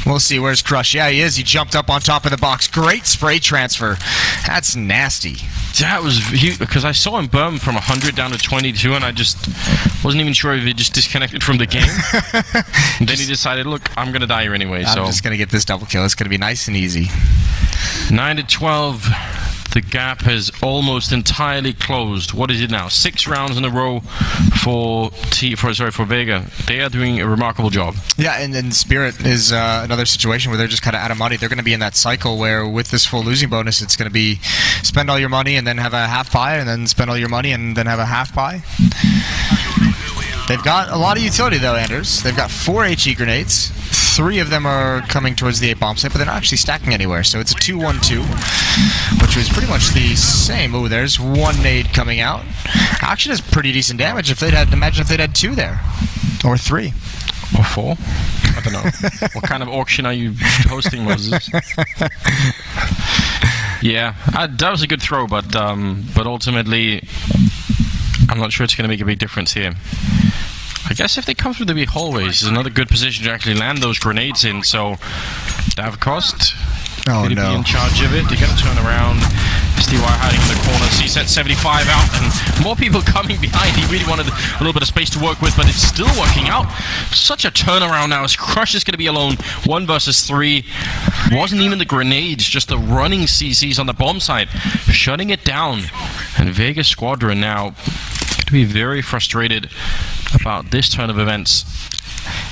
We'll see. Where's Crush? Yeah, he is. He jumped up on top of the box. Great spray transfer. That's nasty. That was because I saw him burn from 100 down to 22, and I just wasn't even sure if he just disconnected from the game. And then he decided, look, I'm going to die here anyway. I'm just going to get this double kill. It's going to be nice and easy. 9-12. The gap has almost entirely closed. What is it now? 6 rounds in a row for Vega. They are doing a remarkable job. Yeah, and then Spirit is another situation where they're just kind of out of money. They're going to be in that cycle where with this full losing bonus, it's going to be spend all your money and then have a half buy, and then spend all your money and then have a half buy. They've got a lot of utility though, Anders. They've got 4 HE grenades. 3 of them are coming towards the A-bomb site, but they're not actually stacking anywhere. So it's a 2-1-2, which was pretty much the same. Oh, there's 1 nade coming out. Actually does pretty decent damage. If they'd had, imagine if they'd had 2 there. Or 3. Or 4. I don't know. What kind of auction are you hosting, Moses? Yeah, that was a good throw, but ultimately, I'm not sure it's going to make a big difference here. I guess if they come through the big hallways, it's another good position to actually land those grenades in. So, Davkos going to be in charge of it. They're going to turn around. SDY hiding in the corner. CSET 75 out, and more people coming behind. He really wanted a little bit of space to work with, but it's still working out. Such a turnaround now as Crush is going to be alone. 1 versus 3. Wasn't even the grenades, just the running CCs on the bomb site, shutting it down. And Vega Squadron now to be very frustrated about this turn of events.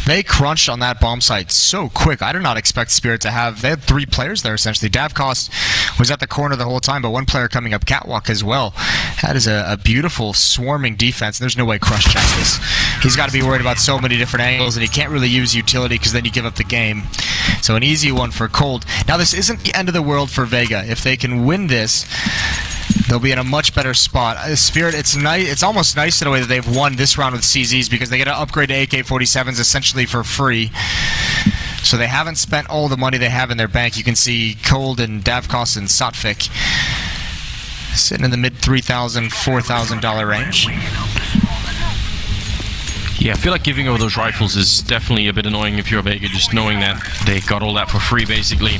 They crunched on that bomb site so quick. I did not expect Spirit to have... They had 3 players there, essentially. Davcost was at the corner the whole time, but 1 player coming up catwalk as well. That is a beautiful swarming defense. There's no way Crush checks this. He's got to be worried about so many different angles, and he can't really use utility because then you give up the game. So an easy one for Cold. Now, this isn't the end of the world for Vega. If they can win this, they'll be in a much better spot. Spirit, it's nice. It's almost nice in a way that they've won this round with CZs because they get to upgrade to AK-47s essentially for free. So they haven't spent all the money they have in their bank. You can see Cold and Davcost and Sotvik sitting in the mid $3,000, $4,000 range. Yeah, I feel like giving over those rifles is definitely a bit annoying if you're Vega, just knowing that they got all that for free, basically.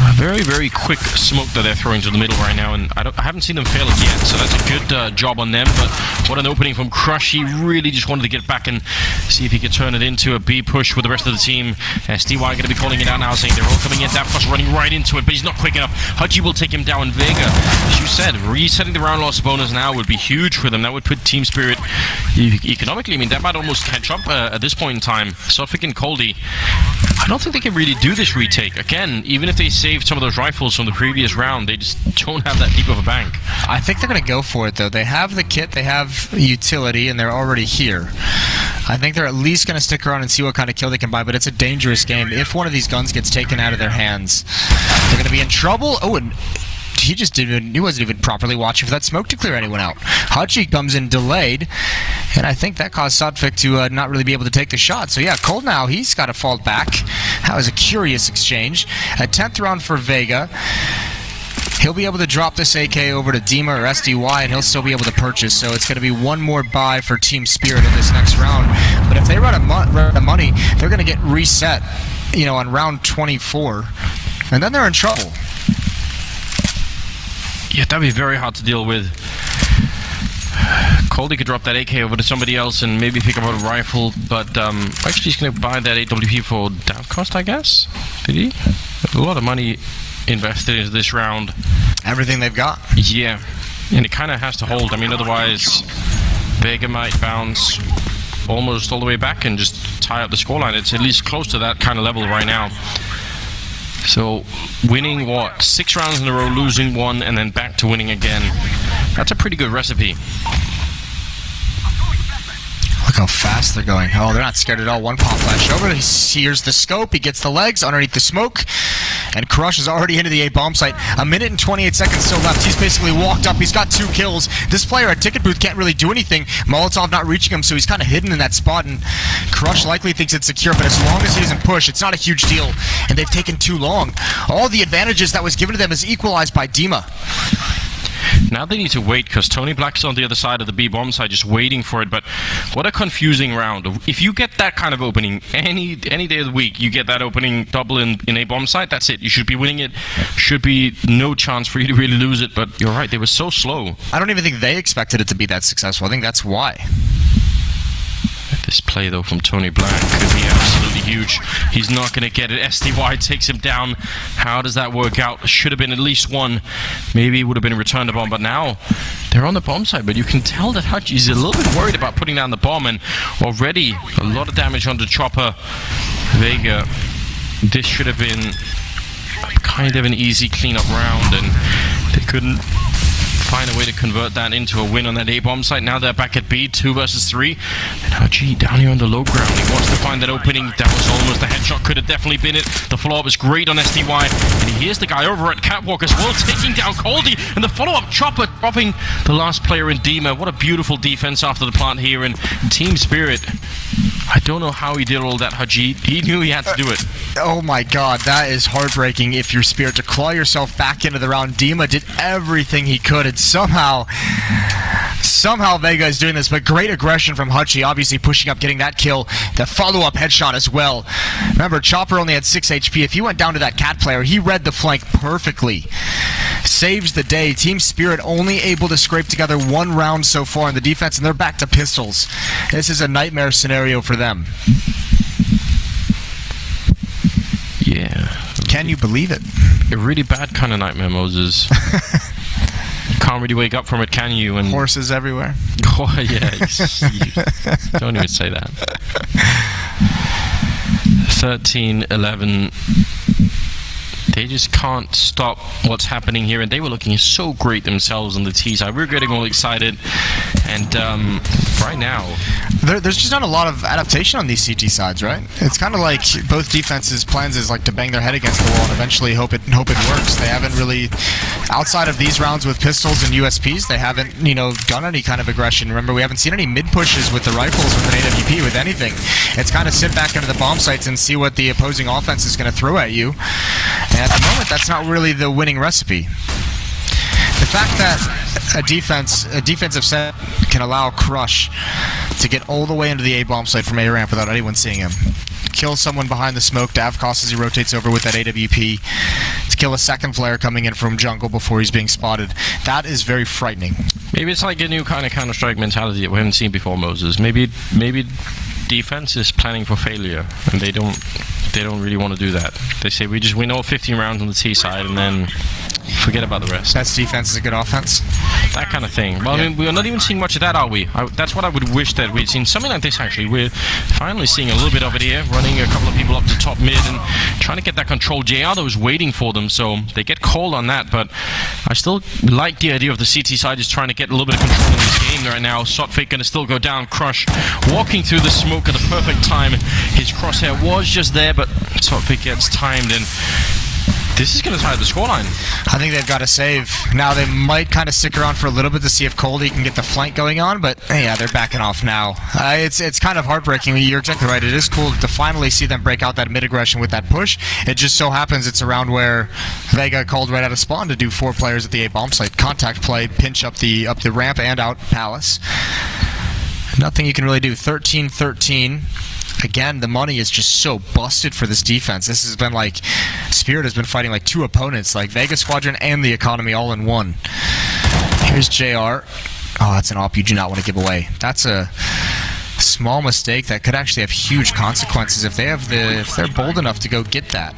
A very, very quick smoke that they're throwing to the middle right now, and I haven't seen them fail it yet, so that's a good job on them, but what an opening from Crush. He really just wanted to get back and see if he could turn it into a B push with the rest of the team. SDY going to be calling it out now, saying they're all coming in. Davcost running right into it, but he's not quick enough. Hudgy will take him down. Vega, as you said, resetting the round loss bonus now would be huge for them. That would put Team Spirit economically, I mean, that might almost catch up at this point in time. Sotvik and Coldy, I don't think they can really do this retake. Again, even if they saved some of those rifles from the previous round, they just don't have that deep of a bank. I think they're going to go for it, though. They have the kit, they have utility, and they're already here. I think they're at least going to stick around and see what kind of kill they can buy, but it's a dangerous game. If one of these guns gets taken out of their hands, they're going to be in trouble. Oh, and he wasn't even properly watching for that smoke to clear anyone out. Hachi comes in delayed, and I think that caused Sotvik to not really be able to take the shot. So yeah, Cold now, he's got to fall back. That was a curious exchange. A 10th round for Vega. He'll be able to drop this AK over to Dima or SDY, and he'll still be able to purchase. So it's going to be one more buy for Team Spirit in this next round. But if they run out of money, they're going to get reset, you know, on round 24, and then they're in trouble. Yeah, that'd be very hard to deal with. Coldy could drop that AK over to somebody else and maybe pick up a rifle, but actually he's going to buy that AWP for Davcost, I guess. Did he? A lot of money invested into this round. Everything they've got. Yeah, and it kind of has to hold. I mean, otherwise Vega might bounce almost all the way back and just tie up the scoreline. It's at least close to that kind of level right now. So, winning, what, 6 rounds in a row, losing 1, and then back to winning again. That's a pretty good recipe. Look how fast they're going. Oh, they're not scared at all. One pop flash over. He hears the scope. He gets the legs underneath the smoke. And Crush is already into the A bomb site. A minute and 28 seconds still left. He's basically walked up. He's got 2 kills. This player at Ticket Booth can't really do anything. Molotov not reaching him, so he's kind of hidden in that spot. And Crush likely thinks it's secure, but as long as he doesn't push, it's not a huge deal. And they've taken too long. All the advantages that was given to them is equalized by Dima. Now they need to wait because Tony Black's on the other side of the B bomb side just waiting for it, but what a confusing round. If you get that kind of opening any day of the week, you get that opening double in A bomb side, that's it. You should be winning it. Should be no chance for you to really lose it, but you're right, they were so slow. I don't even think they expected it to be that successful. I think that's why. This play, though, from Tony Black could be absolutely huge. He's not going to get it. SDY takes him down. How does that work out? Should have been at least 1. Maybe it would have been a return to bomb, but now they're on the bomb side. But you can tell that Hachi's a little bit worried about putting down the bomb, and already a lot of damage on the chopper. Vega, this should have been kind of an easy cleanup round, and they couldn't find a way to convert that into a win on that A bomb site. Now they're back at B, 2 versus 3. And Hachi down here on the low ground. He wants to find that opening. That was almost a headshot. Could have definitely been it. The follow-up is great on SDY. And he hears the guy over at Catwalk as well, taking down Coldy. And the follow-up chopper dropping the last player in Dima. What a beautiful defense after the plant here. And Team Spirit, I don't know how he did all that, Haji. He knew he had to do it. Oh my god, that is heartbreaking if you're Spirit to claw yourself back into the round. Dima did everything he could, and somehow Vega is doing this, but great aggression from Hachi, obviously pushing up, getting that kill, the follow-up headshot as well. Remember, Chopper only had 6 HP. If he went down to that cat player, he read the flank perfectly. Saves the day. Team Spirit only able to scrape together 1 round so far in the defense, and they're back to pistols. This is a nightmare scenario for them. Can you believe it? A really bad kind of nightmare, Moses. You can't really wake up from it, can you? And Horses everywhere. oh yeah, don't even say that. 13-11. They just can't stop what's happening here, and they were looking so great themselves on the T side. We were getting all excited, and right now there's just not a lot of adaptation on these CT sides, right? It's kind of like both defenses' plans is like to bang their head against the wall and eventually hope it works. They haven't really, outside of these rounds with pistols and USPs, they haven't done any kind of aggression. Remember, we haven't seen any mid pushes with the rifles with an AWP with anything. It's kind of sit back into the bomb sites and see what the opposing offense is going to throw at you. And at the moment, that's not really the winning recipe. The fact that a defensive set can allow Crush to get all the way into the A bomb site from A ramp without anyone seeing him, kill someone behind the smoke, Davkos as he rotates over with that AWP, to kill a second player coming in from jungle before he's being spotted, that is very frightening. Maybe it's like a new kind of Counter-Strike mentality that we haven't seen before, Moses. Maybe defense is planning for failure, and they don't really want to do that. They say we win all 15 rounds on the T side and then forget about the rest. That's defense is a good offense. That kind of thing. Well, yeah. I mean, we're not even seeing much of that, are we? That's what I would wish that we'd seen. Something like this, actually. We're finally seeing a little bit of it here, running a couple of people up to top mid and trying to get that control. JR, though, is waiting for them, so they get called on that, but I still like the idea of the CT side just trying to get a little bit of control in this game right now. Sotfake going to still go down. Crush walking through the smoke at the perfect time. His crosshair was just there, but Sotfake gets timed, and this is going to tie the scoreline. I think they've got to save. Now they might kind of stick around for a little bit to see if Coldie can get the flank going on, but yeah, they're backing off now. It's kind of heartbreaking. You're exactly right. It is cool to finally see them break out that mid-aggression with that push. It just so happens it's around where Vega called right out of spawn to do 4 players at the A bomb site. Contact play, pinch up the ramp and out Palace. Nothing you can really do. 13-13. Again, the money is just so busted for this defense. This has been like, Spirit has been fighting like 2 opponents, like Vega Squadron and the Economy all in one. Here's JR. Oh, that's an op you do not want to give away. That's a small mistake that could actually have huge consequences if they're bold enough to go get that.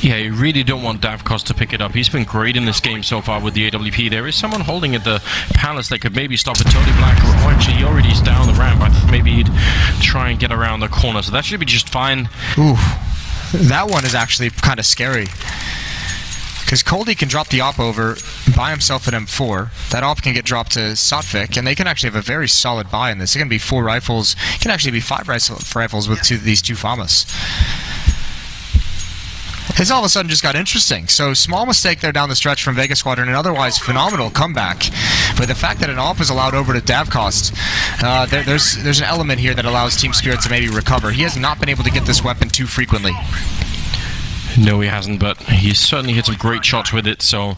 Yeah, you really don't want Davkos to pick it up. He's been great in this game so far with the AWP. There is someone holding at the Palace that could maybe stop it. Totally Black, or actually he already is down the ramp. I think maybe he'd try and get around the corner, so that should be just fine. Ooh, that one is actually kind of scary. Because Coldie can drop the op over by himself at M4. That op can get dropped to Sotfik, and they can actually have a very solid buy in this. It can be 4 rifles. It can actually be 5 rifles with these 2 FAMAs. It's all of a sudden just got interesting. So small mistake there down the stretch from Vega Squadron, and otherwise phenomenal comeback. But the fact that an op is allowed over to Davkos, there's an element here that allows Team Spirit to maybe recover. He has not been able to get this weapon too frequently. No, he hasn't, but he's certainly hit some great shots with it, so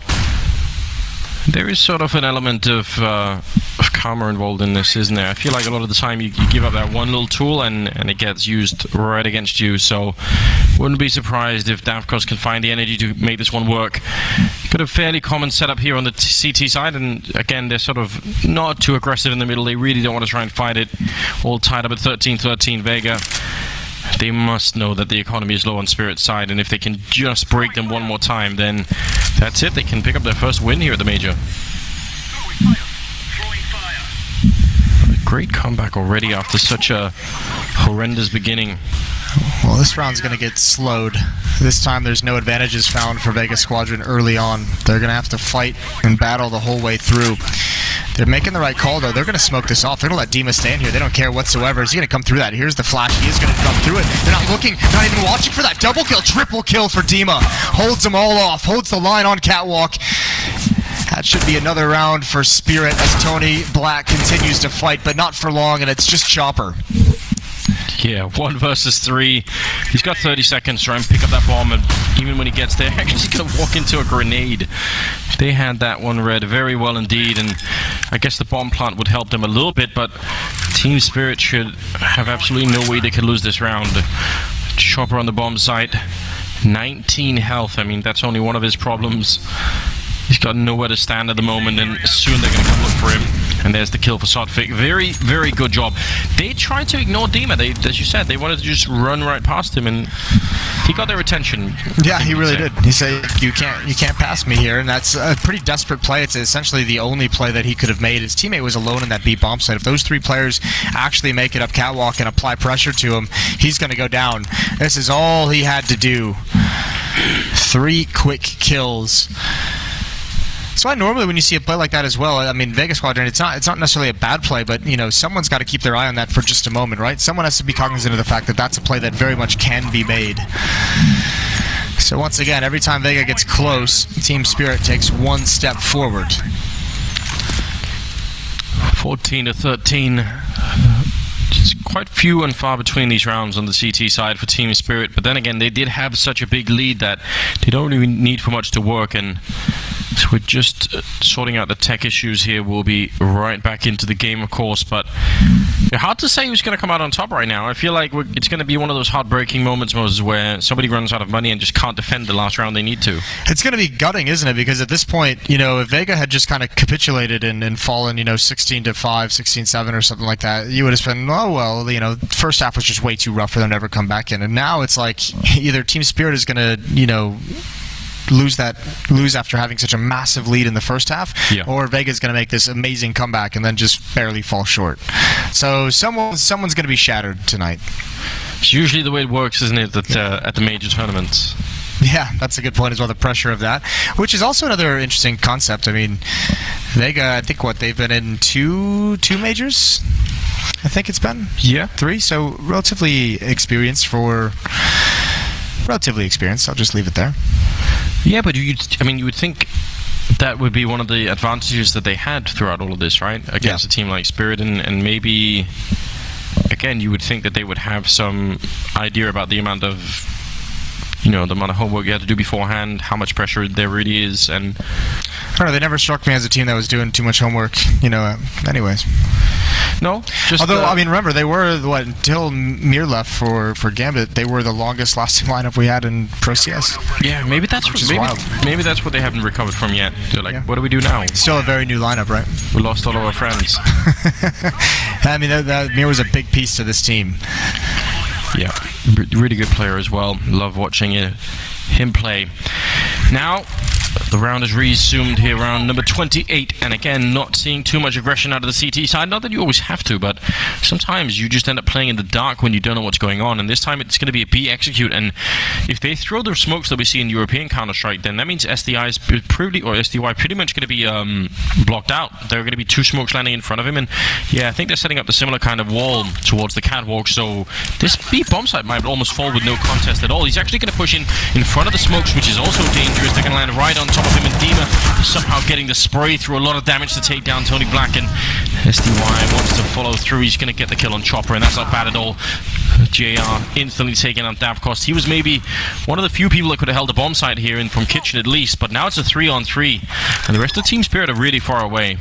there is sort of an element of karma involved in this, isn't there? I feel like a lot of the time you give up that one little tool and it gets used right against you, so wouldn't be surprised if Davkos can find the energy to make this one work. Got a fairly common setup here on the CT side, and again, they're sort of not too aggressive in the middle. They really don't want to try and fight it. All tied up at 13-13 Vega. They must know that the economy is low on Spirit's side, and if they can just break them one more time, then that's it. They can pick up their first win here at the Major. Great comeback already after such a horrendous beginning. Well, this round's going to get slowed. This time there's no advantages found for Vega Squadron early on. They're going to have to fight and battle the whole way through. They're making the right call, though. They're going to smoke this off. They're going to let Dima stay in here. They don't care whatsoever. Is he going to come through that? Here's the flash. He is going to jump through it. They're not looking, not even watching for that double kill. Triple kill for Dima. Holds them all off. Holds the line on Catwalk. That should be another round for Spirit as Tony Black continues to fight, but not for long, and it's just Chopper. Yeah, 1 versus 3. He's got 30 seconds to try and pick up that bomb, and even when he gets there, actually he's going to walk into a grenade. They had that one read very well indeed, and I guess the bomb plant would help them a little bit, but Team Spirit should have absolutely no way they could lose this round. Chopper on the bomb site, 19 health. I mean, that's only one of his problems. He's got nowhere to stand at the moment, and soon they're going to come look for him. And there's the kill for Sotfik. Very, very good job. They tried to ignore Dima. They, as you said, they wanted to just run right past him, and he got their attention. Yeah, he really did. He said, you can't pass me here, and that's a pretty desperate play. It's essentially the only play that he could have made. His teammate was alone in that B bomb site. If those 3 players actually make it up catwalk and apply pressure to him, he's going to go down. This is all he had to do. 3 quick kills. That's why normally when you see a play like that as well, I mean, Vega Squadron, it's not necessarily a bad play, but, you know, someone's got to keep their eye on that for just a moment, right? Someone has to be cognizant of the fact that that's a play that very much can be made. So once again, every time Vega gets close, Team Spirit takes 1 step forward. 14-13. Just quite few and far between these rounds on the CT side for Team Spirit, but then again, they did have such a big lead that they don't really need for much to work, and so we're just sorting out the tech issues here. We'll be right back into the game, of course, but hard to say who's going to come out on top right now. I feel like it's going to be one of those heartbreaking moments, Moses, where somebody runs out of money and just can't defend the last round they need to. It's going to be gutting, isn't it? Because at this point, you know, if Vega had just kind of capitulated and fallen, you know, 16-5, 16-7 or something like that, you would have been, oh, well, you know, first half was just way too rough for them to ever come back in. And now it's like either Team Spirit is going to, you know, lose after having such a massive lead in the first half, or Vega's going to make this amazing comeback and then just barely fall short. So someone's going to be shattered tonight. It's usually the way it works, isn't it, that, at the major tournaments? Yeah, that's a good point as well, the pressure of that, which is also another interesting concept. I mean, Vega, I think, they've been in two majors? I think it's been? Yeah. 3, so relatively experienced. I'll just leave it there. Yeah, but you would think that would be one of the advantages that they had throughout all of this, right? Against a team like Spirit, and maybe, again, you would think that they would have some idea about the amount of, you know, the amount of homework you had to do beforehand, how much pressure there really is, and I don't know, they never struck me as a team that was doing too much homework, you know, anyways. No, just although, I mean, remember, they were, until Mir left for Gambit, they were the longest lasting lineup we had in Pro CS. Yeah, maybe that's maybe that's what they haven't recovered from yet. They're like, what do we do now? Still a very new lineup, right? We lost all of our friends. I mean, Mir was a big piece to this team. Yeah, really good player as well. Love watching him play. Now, the round is resumed here, round number 28, and again, not seeing too much aggression out of the CT side. Not that you always have to, but sometimes you just end up playing in the dark when you don't know what's going on, and this time it's going to be a B execute, and if they throw the smokes that we see in European Counter-Strike, then that means SDI is SDY pretty much going to be blocked out. There are going to be 2 smokes landing in front of him, and yeah, I think they're setting up the similar kind of wall towards the catwalk, so this B bomb site might almost fall with no contest at all. He's actually going to push in front of the smokes, which is also dangerous. They're going to land right on top of him, and Dima somehow getting the spray through a lot of damage to take down Tony Black, and SDY wants to follow through. He's going to get the kill on Chopper, and that's not bad at all. JR instantly taking on Davkost. He was maybe one of the few people that could have held a bomb site here, and from Kitchen at least, but now it's a 3-on-3, and the rest of Team Spirit are really far away.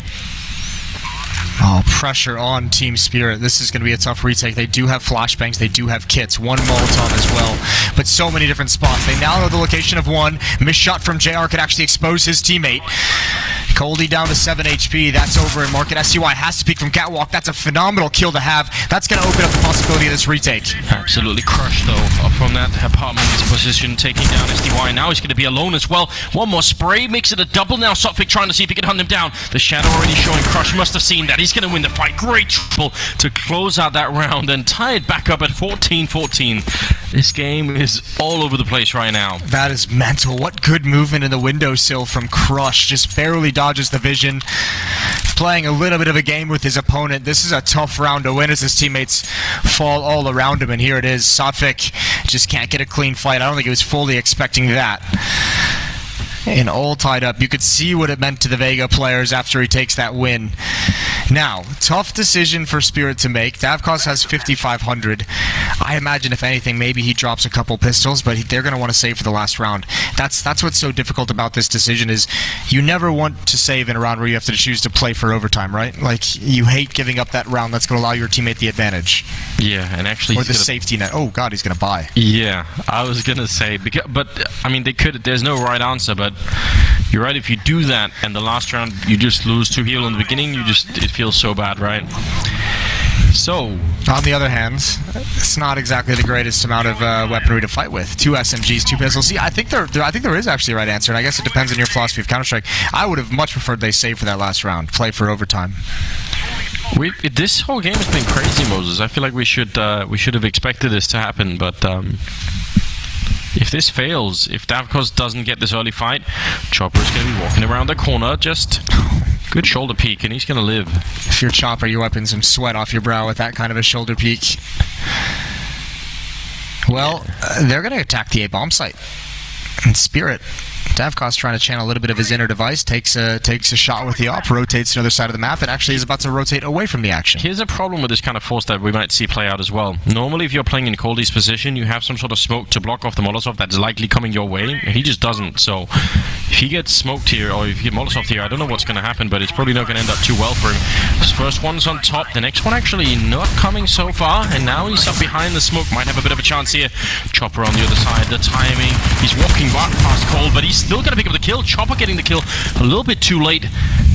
Oh, pressure on Team Spirit. This is going to be a tough retake. They do have flashbangs. They do have kits. 1 Molotov as well. But so many different spots. They now know the location of 1. Missed shot from JR could actually expose his teammate. Coldy down to 7 HP. That's over, and Market SCY has to peek from catwalk. That's a phenomenal kill to have. That's going to open up the possibility of this retake. Absolutely crushed, though, up from that apartment position, taking down SDY. Now he's going to be alone as well. 1 more spray, makes it a double. Now Sotfik trying to see if he can hunt him down. The shadow already showing. Crush must have seen that. He's going to win the fight. Great triple to close out that round and tie it back up at 14-14. This game is all over the place right now. That is mental. What good movement in the windowsill from Crush. Just barely dodges the vision. Playing a little bit of a game with his opponent. This is a tough round to win as his teammates fall all around him, and here it is. Sotfik just can't get a clean fight. I don't think he was fully expecting that. And all tied up. You could see what it meant to the Vega players after he takes that win. Now, tough decision for Spirit to make. Davkost has 5,500. I imagine, if anything, maybe he drops a couple pistols, but they're going to want to save for the last round. That's what's so difficult about this decision, is you never want to save in a round where you have to choose to play for overtime, right? Like, you hate giving up that round that's going to allow your teammate the advantage. Yeah, and actually... Or the safety net. Oh, God, he's going to buy. Yeah, I was going to say... but, I mean, they could... There's no right answer, but You're right, if you do that, and the last round you just lose 2 heal in the beginning, it feels so bad, right? So, on the other hand, it's not exactly the greatest amount of weaponry to fight with. 2 SMGs, 2 pistols. See, I think there is actually a right answer, and I guess it depends on your philosophy of Counter-Strike. I would have much preferred they save for that last round, play for overtime. This whole game has been crazy, Moses. I feel like we should have expected this to happen, but if this fails, if Davkos doesn't get this early fight, Chopper is going to be walking around the corner, just good shoulder peek, and he's going to live. If you're Chopper, you're wiping some sweat off your brow with that kind of a shoulder peek. Well, they're going to attack the A bomb site. And Spirit, Davkos trying to channel a little bit of his inner device, takes a shot with the op, rotates to the other side of the map, and actually is about to rotate away from the action. Here's a problem with this kind of force that we might see play out as well. Normally, if you're playing in Coldie's position, you have some sort of smoke to block off the Molotov that's likely coming your way, and he just doesn't. So if he gets smoked here, or if you get Molotov here, I don't know what's going to happen, but it's probably not going to end up too well for him. His first one's on top, the next one actually not coming so far, and now he's up behind the smoke, might have a bit of a chance here. Chopper on the other side, the timing, he's walking back past Cold, but he's still going to pick up the kill. Chopper getting the kill a little bit too late,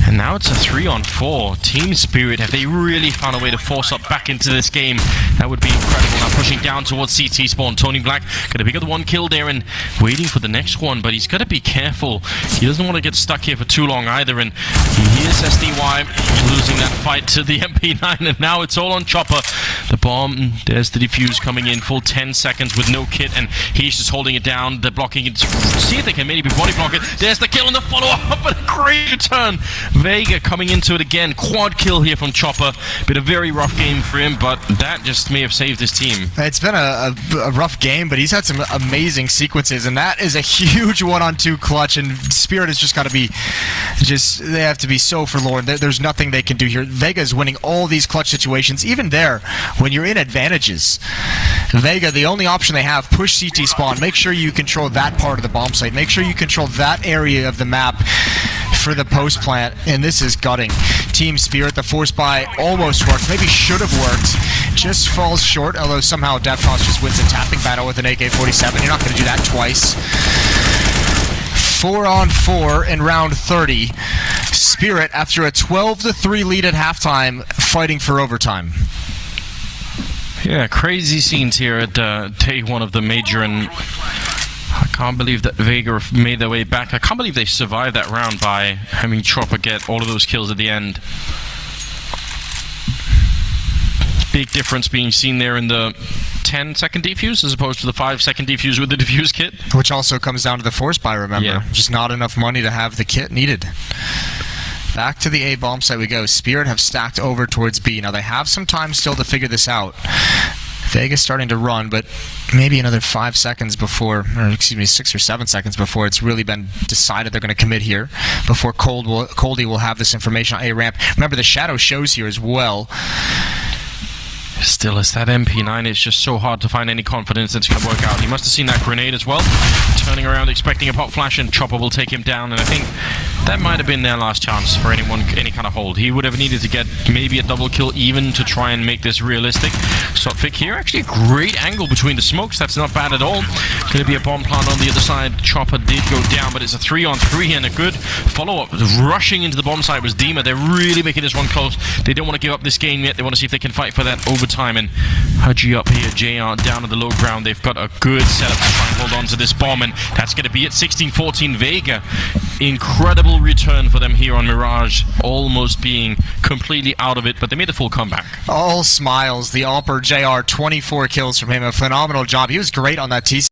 and now it's a 3-on-4. Team Spirit, have they really found a way to force up back into this game? That would be incredible. Now pushing down towards CT spawn. Tony Black gonna pick up the 1 kill there and waiting for the next one, but he's got to be careful. He doesn't want to get stuck here for too long either, and here's SDY losing that fight to the MP9, and now it's all on Chopper. The bomb, there's the defuse coming in, full 10 seconds with no kit, and he's just holding it down. They're blocking it. See if they can maybe body block it. There's the kill and the follow-up, but a great return. Vega coming into it again. Quad kill here from Chopper. Been a very rough game for him, but that just may have saved his team. It's been a rough game, but he's had some amazing sequences, and that is a huge 1-on-2 clutch, and Spirit has just got to be, they have to be so forlorn. There's nothing they can do here. Vega is winning all these clutch situations, even there, when you're in advantages. Vega, the only option they have, push CT spawn. Make sure you control that part of the bomb site. Make sure you control that area of the map for the post plant, and this is gutting. Team Spirit, the force buy almost worked, maybe should have worked, just falls short, although somehow Davkos just wins a tapping battle with an AK-47. You're not going to do that twice. 4-on-4 in round 30. Spirit, after a 12-3 lead at halftime, fighting for overtime. Yeah, crazy scenes here at day 1 of the major, and I can't believe that Vega made their way back. I can't believe they survived that round by having Chopper get all of those kills at the end. Big difference being seen there in the 10-second defuse as opposed to the 5-second defuse with the defuse kit. Which also comes down to the force buy, remember. Yeah. Just not enough money to have the kit needed. Back to the A bomb site we go. Spirit have stacked over towards B. Now they have some time still to figure this out. Vega's starting to run, but maybe another 5 seconds before, or excuse me, 6 or 7 seconds before it's really been decided they're going to commit here, before Coldie will have this information on A ramp. Remember, the shadow shows here as well. Still, it's that MP9. It's just so hard to find any confidence that's going to work out. He must have seen that grenade as well. Turning around, expecting a pop flash, and Chopper will take him down. And I think that might have been their last chance for anyone, any kind of hold. He would have needed to get maybe a double kill even to try and make this realistic. Sotfik here, actually a great angle between the smokes. That's not bad at all. Going to be a bomb plant on the other side. Chopper did go down, but it's a 3-on-3 and a good follow-up. Rushing into the bomb site was Dima. They're really making this one close. They don't want to give up this game yet. They want to see if they can fight for that overtime. And Haji up here, JR down at the low ground. They've got a good setup to try and hold on to this bomb, and that's going to be it. 16-14 Vega. Incredible return for them here on Mirage, almost being completely out of it, but they made a full comeback. All smiles. The Alper JR, 24 kills from him. A phenomenal job. He was great on that TC.